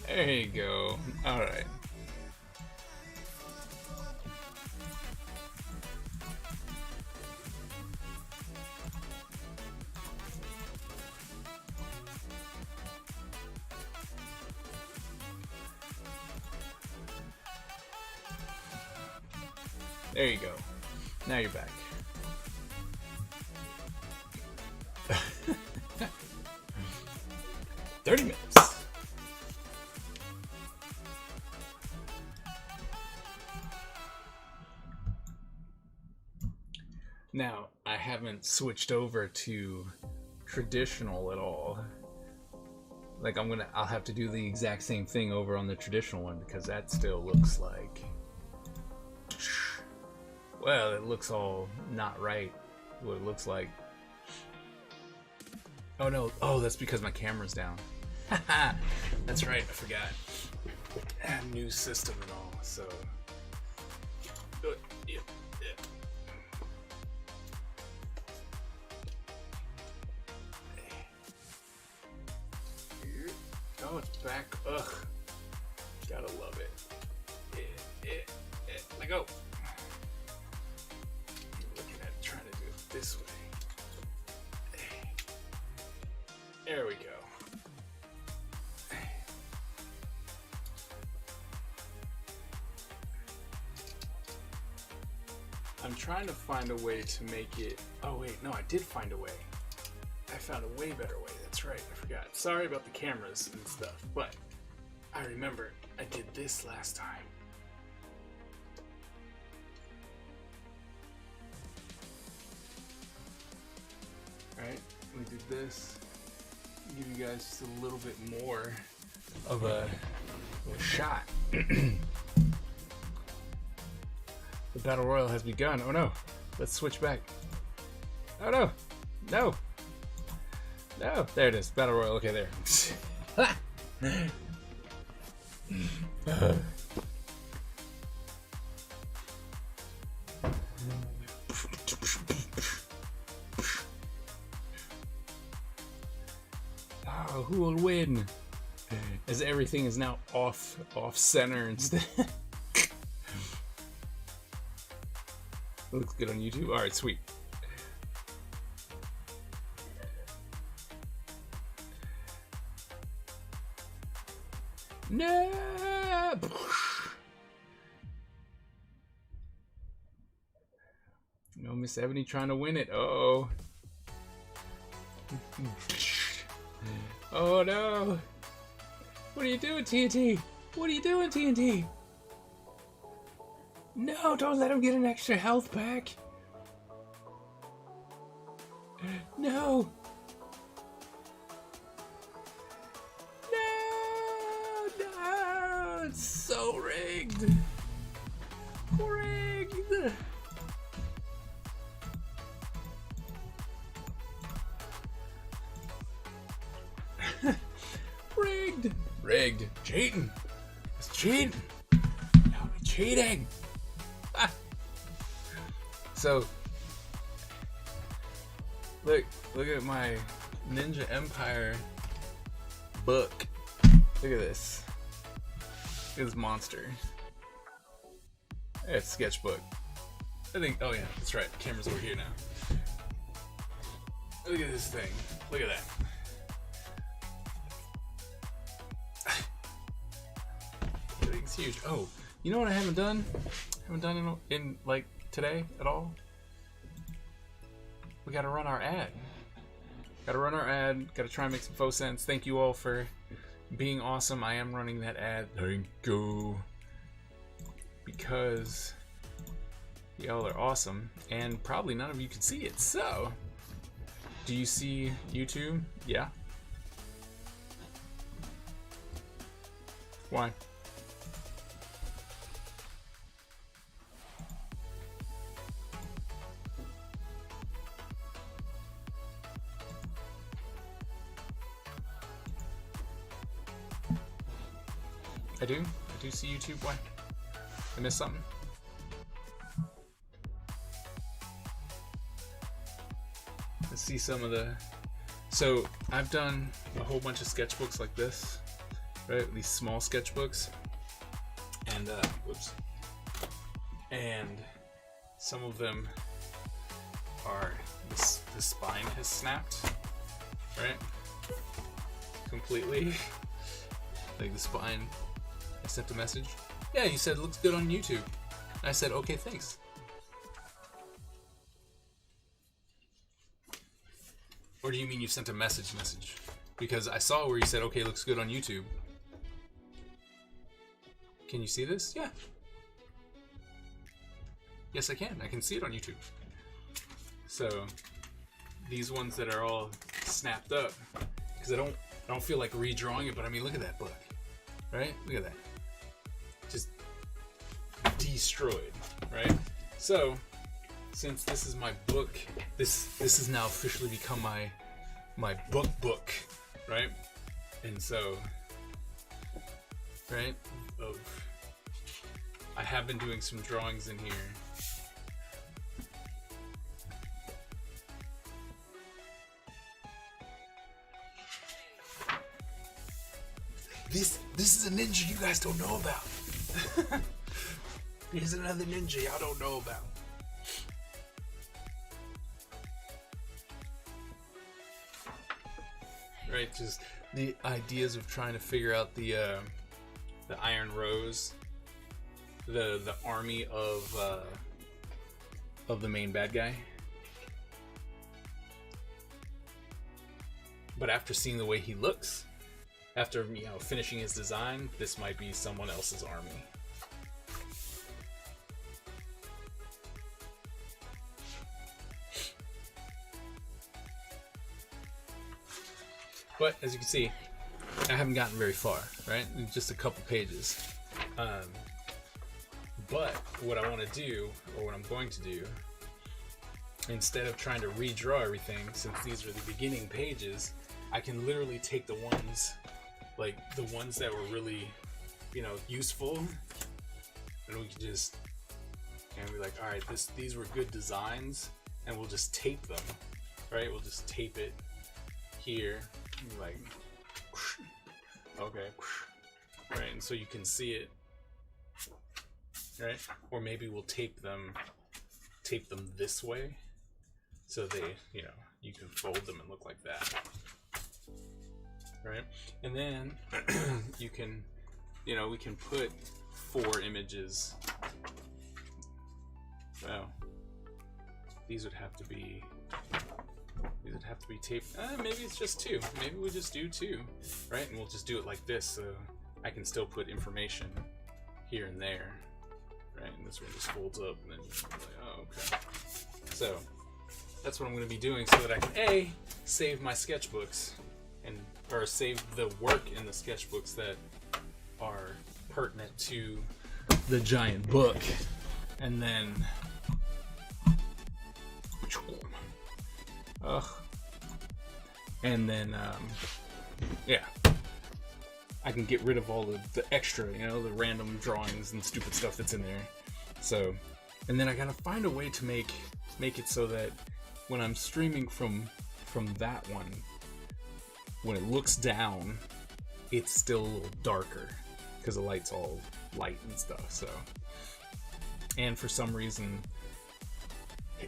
Speaker 2: There you go. All right. There you go. Now you're back. $30 minutes. Now, I haven't switched over to traditional at all. Like I'll have to do the exact same thing over on the traditional one because that still looks like, well, it looks all not right, what it looks like. Oh no, oh, that's because my camera's down. That's right, I forgot. New system and all, so. Yep. Oh, it's back. Ugh. Gotta love it. Let go. Looking at trying to do it this way. There we go. I'm trying to find a way to make it. Oh wait, no, I did find a way. I found a way better way. That's right, I forgot. Sorry about the cameras and stuff, but I remember I did this last time. Alright, we did this. Give you guys just a little bit more of a shot. The battle royal has begun. Oh no, let's switch back. Oh no, no. No, there it is. Battle Royale. Okay, there. Oh, who will win? as everything is now off center instead. Looks good on YouTube. All right, sweet. No. No, Miss Ebony trying to win it. Oh. Oh no. What are you doing, TNT? What are you doing, TNT? No, don't let him get an extra health pack. No. No, it's so rigged. Rigged. Rigged. Rigged. Cheating. It's cheating. Now we're cheating. Ah. So, look at my Ninja Empire book. Look at this. Look at this monster. It's a sketchbook. I think, oh yeah, that's right. The camera's over here now. Look at this thing. Look at that. It's huge. Oh, you know what I haven't done? In like today at all? We gotta run our ad. Gotta try and make some faux sense. Thank you all for being awesome. I am running that ad. Thank you. Because y'all are awesome. And probably none of you can see it. So, do you see YouTube? Yeah. Why? I do see YouTube. Why? I missed something. Let's see some of the. So I've done a whole bunch of sketchbooks like this, right? These small sketchbooks, and whoops. And some of them are the spine has snapped, right? Completely. Like the spine. I sent a message. Yeah, you said it looks good on YouTube. I said, okay, thanks. Or do you mean you sent a message? Because I saw where you said, okay, looks good on YouTube. Can you see this? Yeah. Yes, I can. I can see it on YouTube. So, these ones that are all snapped up, because I don't feel like redrawing it, but I mean, look at that book. Right? Look at that. Just destroyed, right? So, since this is my book, this has now officially become my book, right? And so, right? I have been doing some drawings in here. This is a ninja you guys don't know about. Here's another ninja y'all don't know about. Right, just the ideas of trying to figure out the Iron Rose, the army of the main bad guy. But after seeing the way he looks, after finishing his design, this might be someone else's army. But as you can see, I haven't gotten very far, right? Just a couple pages. But what I want to do, or what I'm going to do, instead of trying to redraw everything, since these are the beginning pages, I can literally take the ones that were really, useful, and we can just, and be like, all right, these were good designs, and we'll just tape them, right? We'll just tape it here, and be like, Okay. Right, and so you can see it. Right? Or maybe we'll tape them this way so they, you know, you can fold them and look like that. Right? And then you can, you know, we can put 4 images. Well, these would have to be taped. Maybe it's just 2. Maybe we just do 2, right? And we'll just do it like this, so I can still put information here and there, right? And this one just folds up, and then you're like, oh, okay. So that's what I'm going to be doing, so that I can A, save my sketchbooks, or save the work in the sketchbooks that are pertinent to the giant book, and then yeah, I can get rid of all the extra, you know, the random drawings and stupid stuff that's in there. So, and then I gotta find a way to make it so that when I'm streaming from that one, when it looks down, it's still a little darker because the light's all light and stuff. So, and for some reason,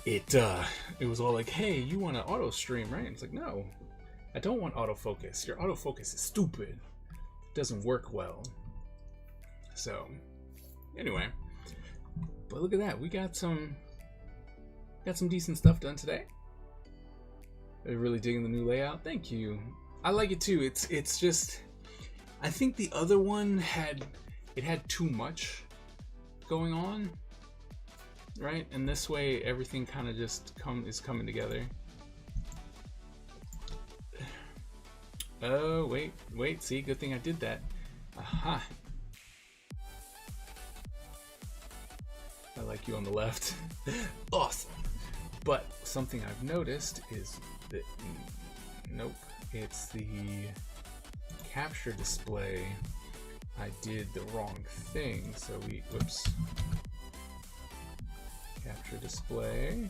Speaker 2: it was all like, hey, you want to auto stream, right? And it's like, no, I don't want autofocus. Your autofocus is stupid. It doesn't work well. So, anyway, but look at that. We got some decent stuff done today. They're really digging the new layout. Thank you. I like it too. It's just, I think the other one had too much going on, right? And this way everything kind of just is coming together. Oh, wait, see, good thing I did that. Aha. I like you on the left. Awesome. But something I've noticed is that, nope, it's the capture display. I did the wrong thing, so whoops. Capture display,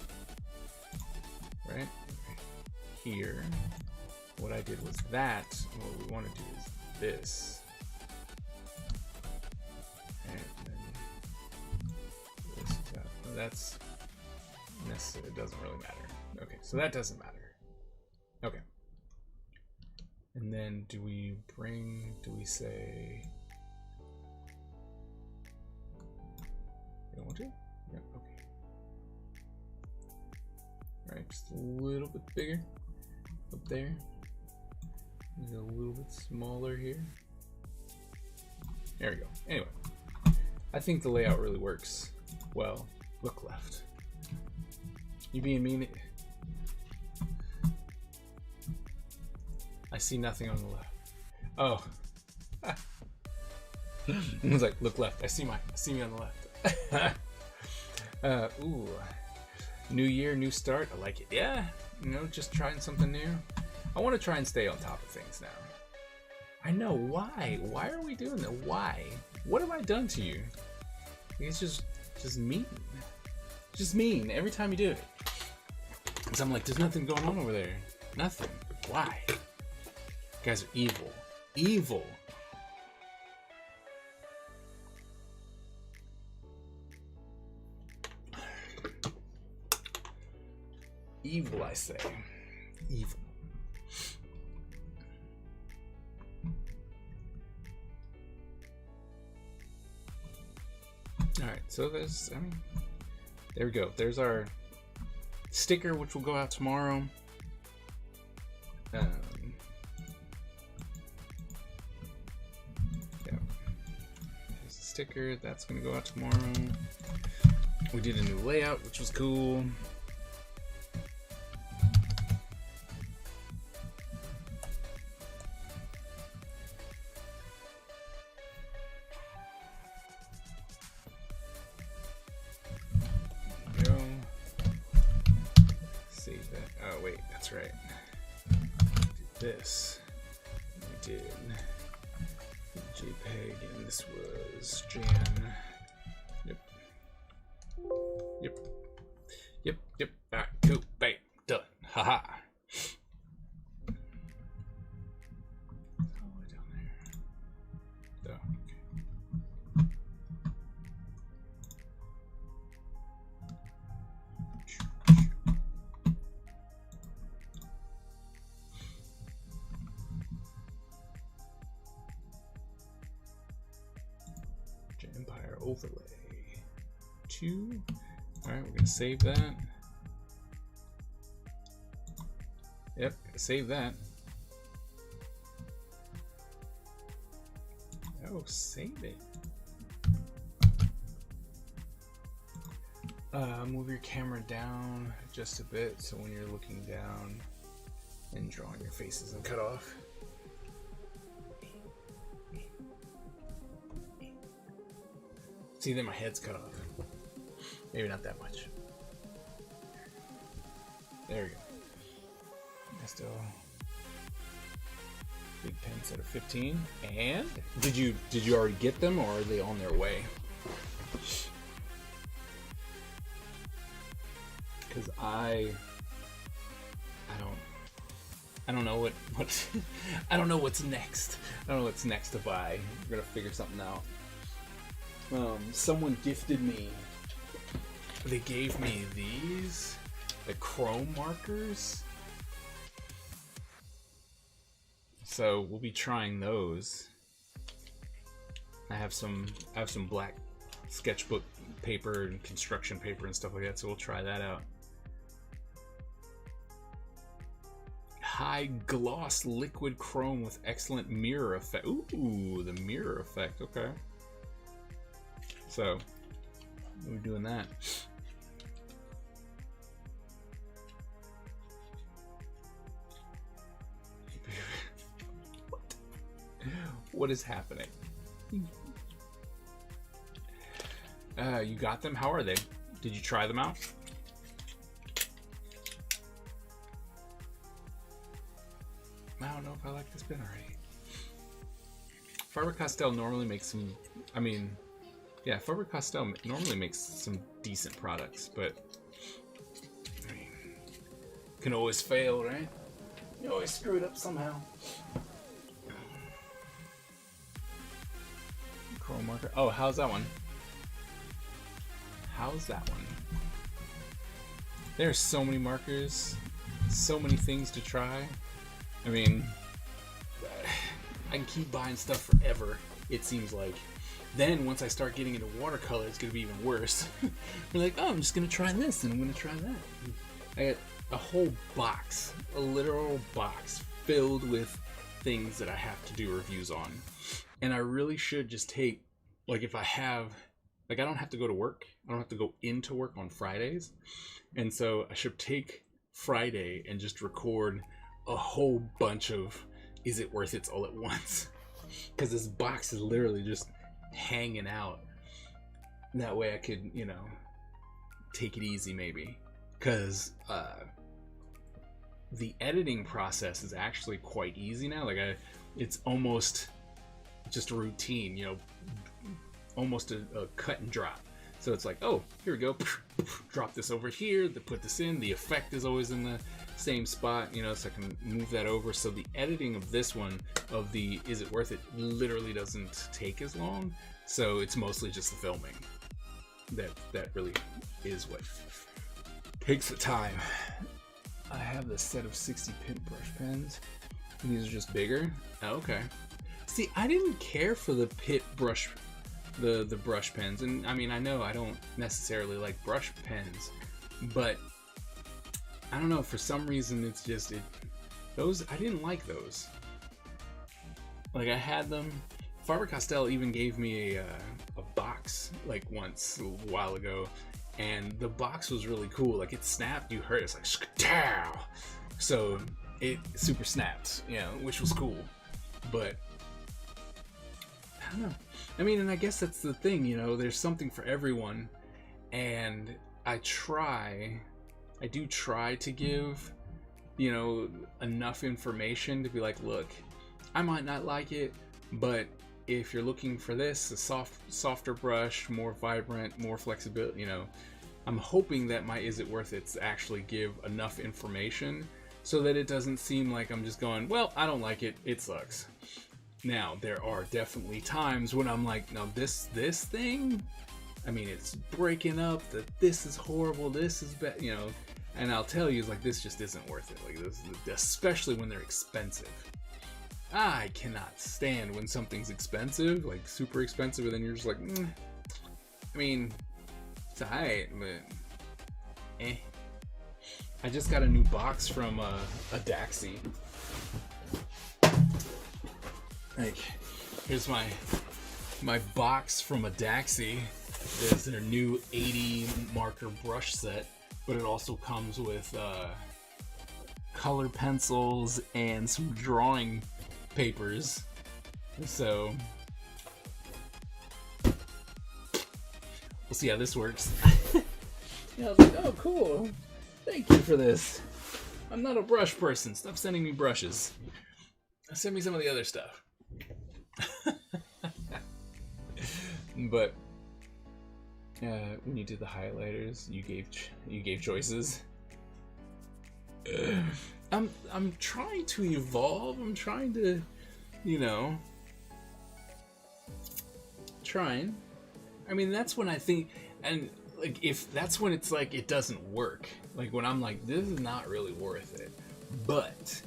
Speaker 2: right here. What I did was that. What we want to do is this. And then this. That's necessary. It doesn't really matter. Okay, so that doesn't matter. Okay. And then do we say? You don't want to? Yeah, okay. Alright, just a little bit bigger up there. Maybe a little bit smaller here. There we go. Anyway, I think the layout really works well. Look left. You being mean? I see nothing on the left. Oh. I was like, look left. I see me on the left. Ooh. New year, new start. I like it. Yeah. You know, just trying something new. I want to try and stay on top of things now. I know. Why? Why are we doing that? Why? What have I done to you? It's just mean. Just mean every time you do it. So I'm like, there's nothing going on over there. Nothing. Why? You guys are evil. Evil. Evil, I say. Evil. Alright, so there we go. There's our sticker, which will go out tomorrow. Yeah. There's a sticker, that's going to go out tomorrow. We did a new layout, which was cool. Right. We did this. We did JPEG, and this was Jan. Yep. Alright, cool. Bam. Done. Haha. All the way down there. overlay. 2. All right, we're gonna save that. Yep, save that. Oh, save it. Move your camera down just a bit so when you're looking down and drawing your face isn't cut off. See, then my head's cut off. Maybe not that much. There we go. That's still big pen set of 15. And did you already get them, or are they on their way? Because I don't know what I don't know what's next. I don't know what's next to buy. We're gonna figure something out. Someone gifted me. They gave me these, the chrome markers. So we'll be trying those. I have some black sketchbook paper and construction paper and stuff like that, so we'll try that out. High gloss liquid chrome with excellent mirror effect. Ooh, the mirror effect. Okay. So we're doing that. What is happening? You got them? How are they? Did you try them out? I don't know if I like this pen already. Faber-Castell normally makes some, yeah, Faber-Castell normally makes some decent products, but I mean, can always fail, right? You always screw it up somehow. Chrome marker. Oh, how's that one? How's that one? There's so many markers, so many things to try. I mean, I can keep buying stuff forever, it seems like. Then once I start getting into watercolor, it's gonna be even worse. We're like, oh, I'm just gonna try this and I'm gonna try that. I got a whole box, a literal box filled with things that I have to do reviews on. And I really should just take, like, if I have, like, I don't have to go to work. I don't have to go into work on Fridays. And so I should take Friday and just record a whole bunch of Is It Worth It all at once. Because this box is literally just hanging out. That way I could, you know, take it easy maybe. Because the editing process is actually quite easy now. Like, it's almost just a routine, you know, almost a cut and drop. So it's like, oh, here we go, drop this over here, put this in. The effect is always in the same spot, you know, so I can move that over. So the editing of this one, of the Is It Worth It, literally doesn't take as long. So it's mostly just the filming that really is what takes the time. I have this set of 60 pin brush pens. And these are just bigger. Oh, okay. See, I didn't care for the pit brush, the brush pens, and I mean, I know I don't necessarily like brush pens, but I don't know, for some reason it's just those, I didn't like those. Like, I had them. Faber-Castell even gave me a box like once a while ago, and the box was really cool. Like, it snapped, you heard it, it's like skatow. So it super snapped, you know, which was cool. But I don't know. I mean, and I guess that's the thing, you know, there's something for everyone, and I do try to give, you know, enough information to be like, look, I might not like it, but if you're looking for this, a softer brush, more vibrant, more flexibility, you know, I'm hoping that my Is It Worth It actually give enough information so that it doesn't seem like I'm just going, well, I don't like it, it sucks. Now, there are definitely times when I'm like, no, this thing, I mean, it's breaking up, that this is horrible, this is bad, you know, and I'll tell you, like, this just isn't worth it. Like, this, especially when they're expensive. I cannot stand when something's expensive, like super expensive, and then you're just like, I mean, it's alright, but eh. I just got a new box from a Daxi. Like, here's my box from a Daxi. There's their new 80 marker brush set, but it also comes with color pencils and some drawing papers. So we'll see how this works. Yeah, I was like, oh cool, thank you for this. I'm not a brush person. Stop sending me brushes. Send me some of the other stuff. But when you did the highlighters, you gave choices. I'm trying to evolve. I'm trying to, trying. I mean, that's when I think, and like, if that's when it's like it doesn't work. Like when I'm like, this is not really worth it. But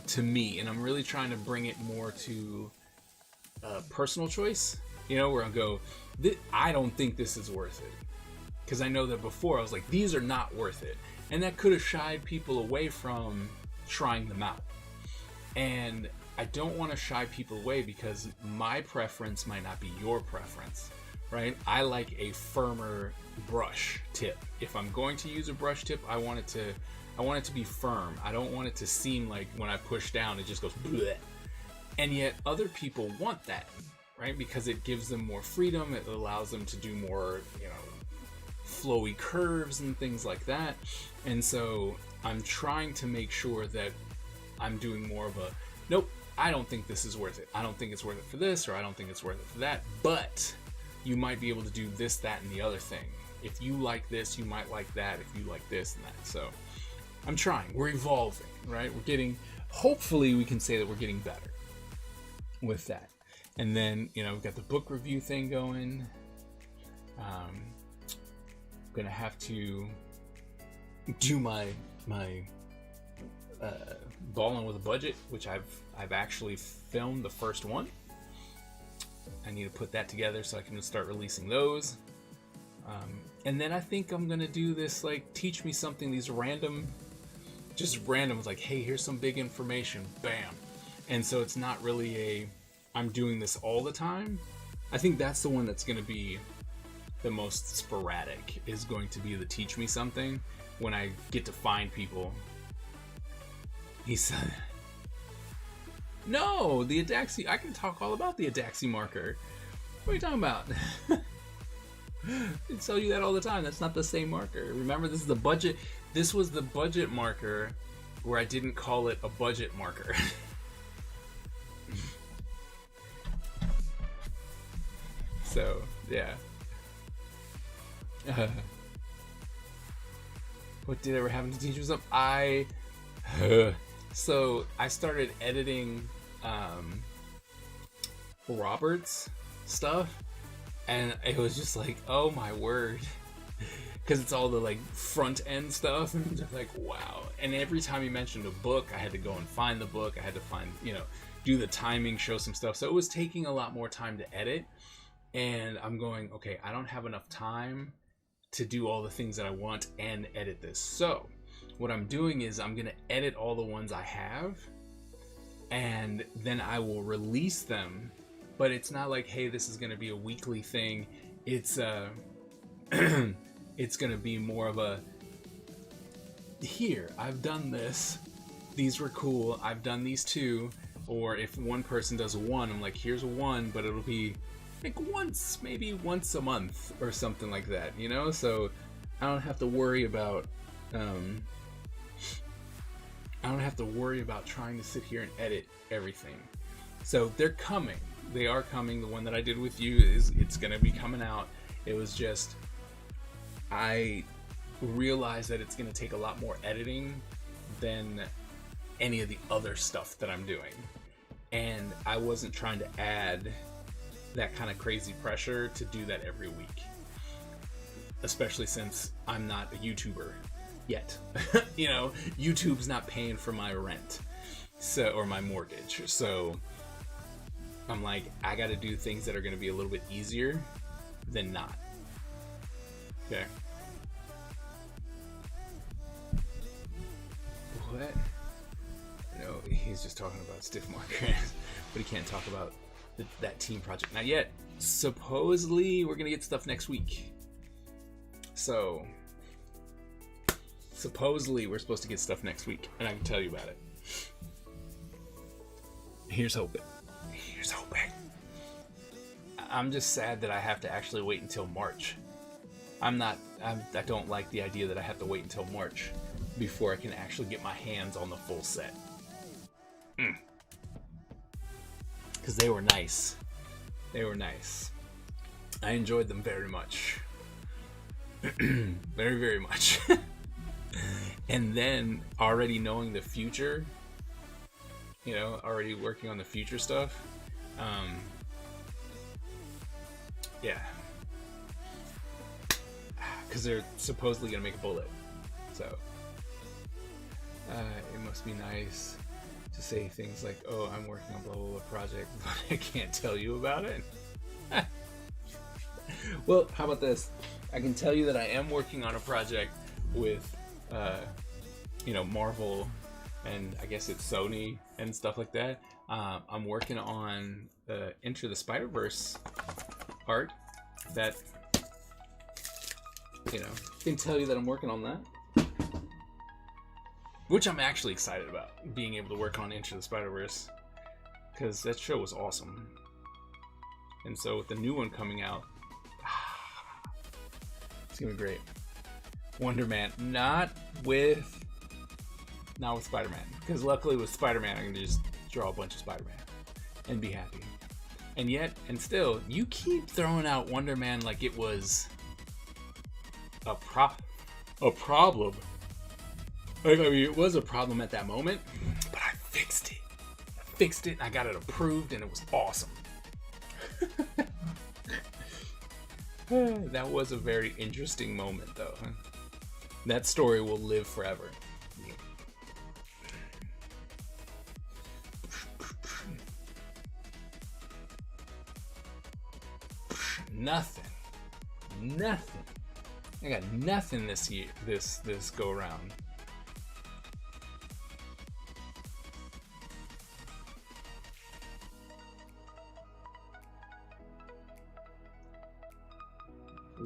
Speaker 2: to me, and I'm really trying to bring it more to personal choice. Where I'll go, I don't think this is worth it. Because I know that before I was like, these are not worth it. And that could have shied people away from trying them out. And I don't want to shy people away because my preference might not be your preference, right? I like a firmer brush tip. If I'm going to use a brush tip, I want it to be firm. I don't want it to seem like when I push down, it just goes bleh. And yet other people want that, right? Because it gives them more freedom. It allows them to do more, flowy curves and things like that. And so I'm trying to make sure that I'm doing more of a, nope, I don't think this is worth it. I don't think it's worth it for this, or I don't think it's worth it for that. But you might be able to do this, that, and the other thing. If you like this, you might like that. If you like this and that. So I'm trying. We're evolving, right? We're getting, hopefully we can say that we're getting better with that. And then, we've got the book review thing going. I'm gonna have to do my Balling with a Budget, which I've actually filmed the first one. I need to put that together so I can start releasing those. And then I think I'm gonna do this, like, teach me something, these random, it's like, hey, here's some big information, bam. And so it's not really I'm doing this all the time. I think that's the one that's gonna be the most sporadic, is going to be the teach me something when I get to find people. He said, no, the Adaxi, I can talk all about the Adaxi marker. What are you talking about? I tell you that all the time. That's not the same marker. Remember, this was the budget marker where I didn't call it a budget marker. So, yeah. What did ever happen to teach you something? So I started editing Robert's stuff, and it was just like, oh my word, because it's all the like front end stuff, and I'm just like, wow. And every time he mentioned a book, I had to go and find the book. I had to find, do the timing, show some stuff. So it was taking a lot more time to edit. And I'm going, okay, I don't have enough time to do all the things that I want and edit this. So what I'm doing is I'm going to edit all the ones I have, and then I will release them. But it's not like, hey, this is going to be a weekly thing. It's it's going to be more of a, here, I've done this. These were cool. I've done these too. Or if one person does one, I'm like, here's one, but it'll be like maybe once a month or something like that, so I don't have to worry about trying to sit here and edit everything. So they're coming. They are coming. The one that I did with you it's gonna be coming out. It was just, I realized that it's gonna take a lot more editing than any of the other stuff that I'm doing, and I wasn't trying to add that kind of crazy pressure to do that every week, especially since I'm not a YouTuber yet. YouTube's not paying for my rent, or my mortgage, so I'm like, I got to do things that are going to be a little bit easier than not. Okay. What? No, he's just talking about stiff markers, but he can't talk about that team project. Not yet. Supposedly, we're gonna get stuff next week. So, supposedly, we're supposed to get stuff next week, and I can tell you about it. Here's hoping. Here's hoping. I'm just sad that I have to actually wait until March. I don't like the idea that I have to wait until March before I can actually get my hands on the full set. Because they were nice. They were nice. I enjoyed them very much. Very, very much. And then already knowing the future, you know, already working on the future stuff. Yeah. Because they're supposedly going to make a bullet. So, it must be nice to say things like, oh, I'm working on blah, blah, blah project, but I can't tell you about it. Well, how about this? I can tell you that I am working on a project with, you know, Marvel, and I guess it's Sony and stuff like that. I'm working on Enter the Spider-Verse art that, you know, can tell you that I'm working on that. Which I'm actually excited about, being able to work on Into the Spider-Verse, because that show was awesome. And so with the new one coming out, it's gonna be great. Wonder Man, not with Spider-Man, because luckily with Spider-Man I can just draw a bunch of Spider-Man and be happy. And yet, and still, you keep throwing out Wonder Man like it was a problem. Like, I mean, it was a problem at that moment, but I fixed it. I got it approved, and it was awesome. That was a very interesting moment, though. That story will live forever. Nothing. I got nothing this year. This go around.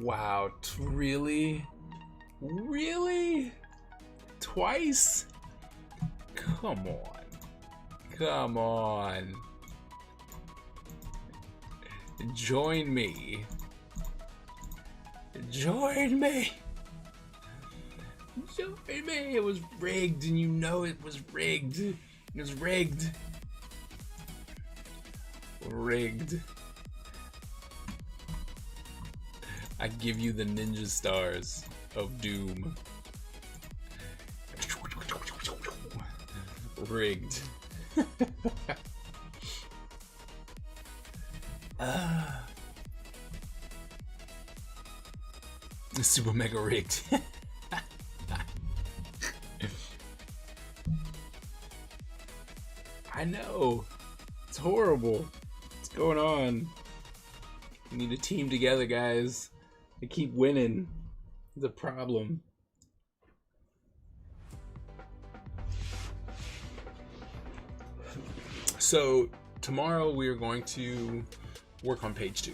Speaker 2: Wow, really? Really? Twice? Come on. Join me. It was rigged, and you know it was rigged. It was rigged. I give you the ninja stars of doom. Rigged. Super mega rigged. I know. It's horrible. What's going on? We need to team together, guys. I keep winning. The problem. So tomorrow we are going to work on page 2.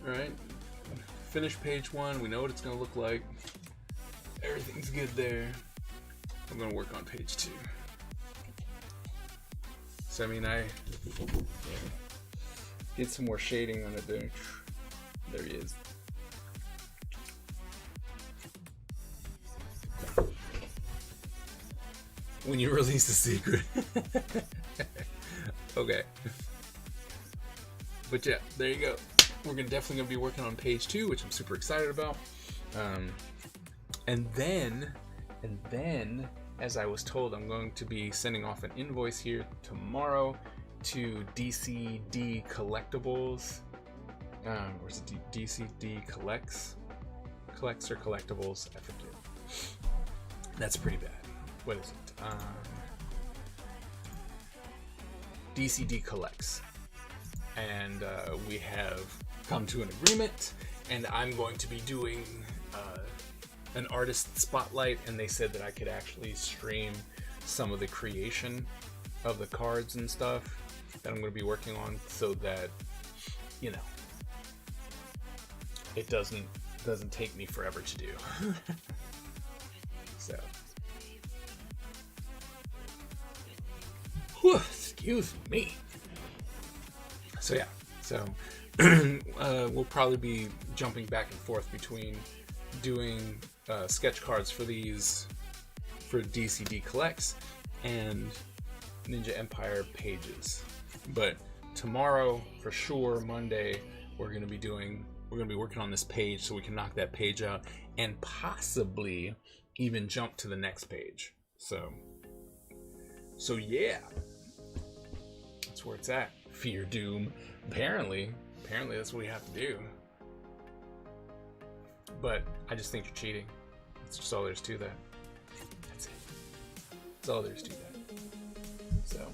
Speaker 2: Alright. Finish page 1. We know what it's going to look like. Everything's good there. I'm going to work on page 2. So I mean, get some more shading on it there. There he is. When you release the secret. Okay. But yeah, there you go. We're definitely gonna be working on page 2, which I'm super excited about. And then, as I was told, I'm going to be sending off an invoice here tomorrow to DCD Collectibles. Where's it? DCD Collects or Collectibles? I forget. That's pretty bad. What is it? DCD Collects. And we have come to an agreement, and I'm going to be doing an artist spotlight, and they said that I could actually stream some of the creation of the cards and stuff that I'm going to be working on, so that, you know, it doesn't take me forever to do. So, whew, excuse me. So yeah, so we'll probably be jumping back and forth between doing sketch cards for these, for DCD Collects, and Ninja Empire pages. But tomorrow, for sure, Monday, we're gonna be working on this page, so we can knock that page out and possibly even jump to the next page. So yeah, that's where it's at. Fear Doom. Apparently that's what we have to do. But I just think you're cheating. That's just all there is to that. That's it. That's all there is to that. So,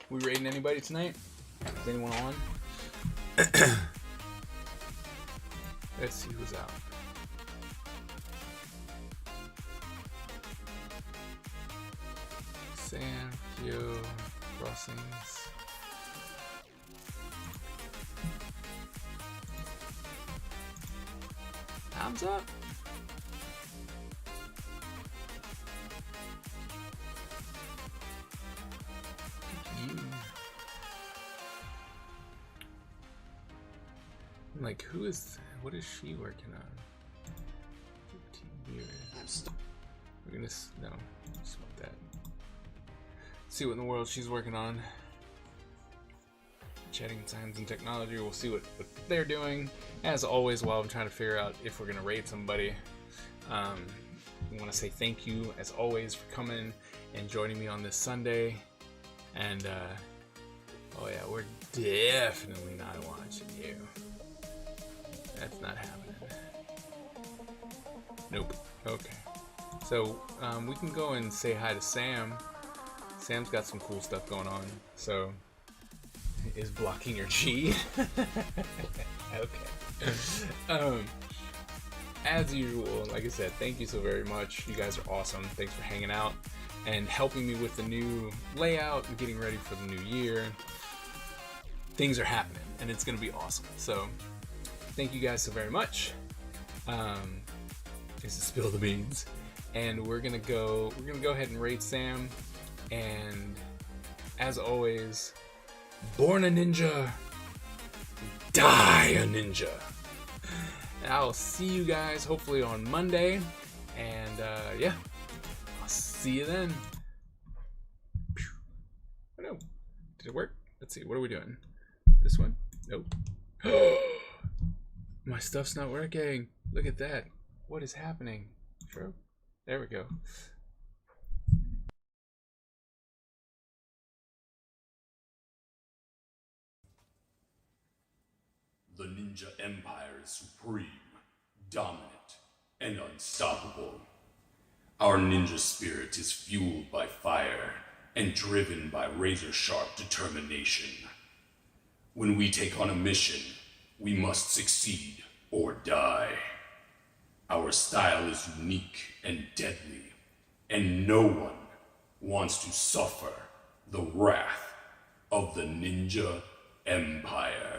Speaker 2: we raiding anybody tonight? Is anyone on? Let's see who's out. Sam, Kyo, Crossings. Thumbs up. Like, what is she working on? 15 years. We're gonna, no, smoke that. See what in the world she's working on. Chatting Science and Technology, we'll see what they're doing. As always, while I'm trying to figure out if we're gonna raid somebody. I want to say thank you, as always, for coming and joining me on this Sunday. And, oh yeah, we're definitely not watching you. That's not happening. Nope. Okay. So, we can go and say hi to Sam. Sam's got some cool stuff going on. So, is blocking your chi? Okay. As usual, like I said, thank you so very much. You guys are awesome. Thanks for hanging out and helping me with the new layout and getting ready for the new year. Things are happening, and it's going to be awesome. So, thank you guys so very much. This is Spill the Beans, and we're gonna go ahead and raid Sam. And as always, born a ninja, die a ninja. And I'll see you guys hopefully on Monday. And yeah, I'll see you then. Oh no, did it work? Let's see. What are we doing? This one? Nope. My stuff's not working. Look at that. What is happening? There we go.
Speaker 5: The Ninja Empire is supreme, dominant, and unstoppable. Our ninja spirit is fueled by fire and driven by razor-sharp determination. When we take on a mission, we must succeed or die. Our style is unique and deadly, and no one wants to suffer the wrath of the Ninja Empire.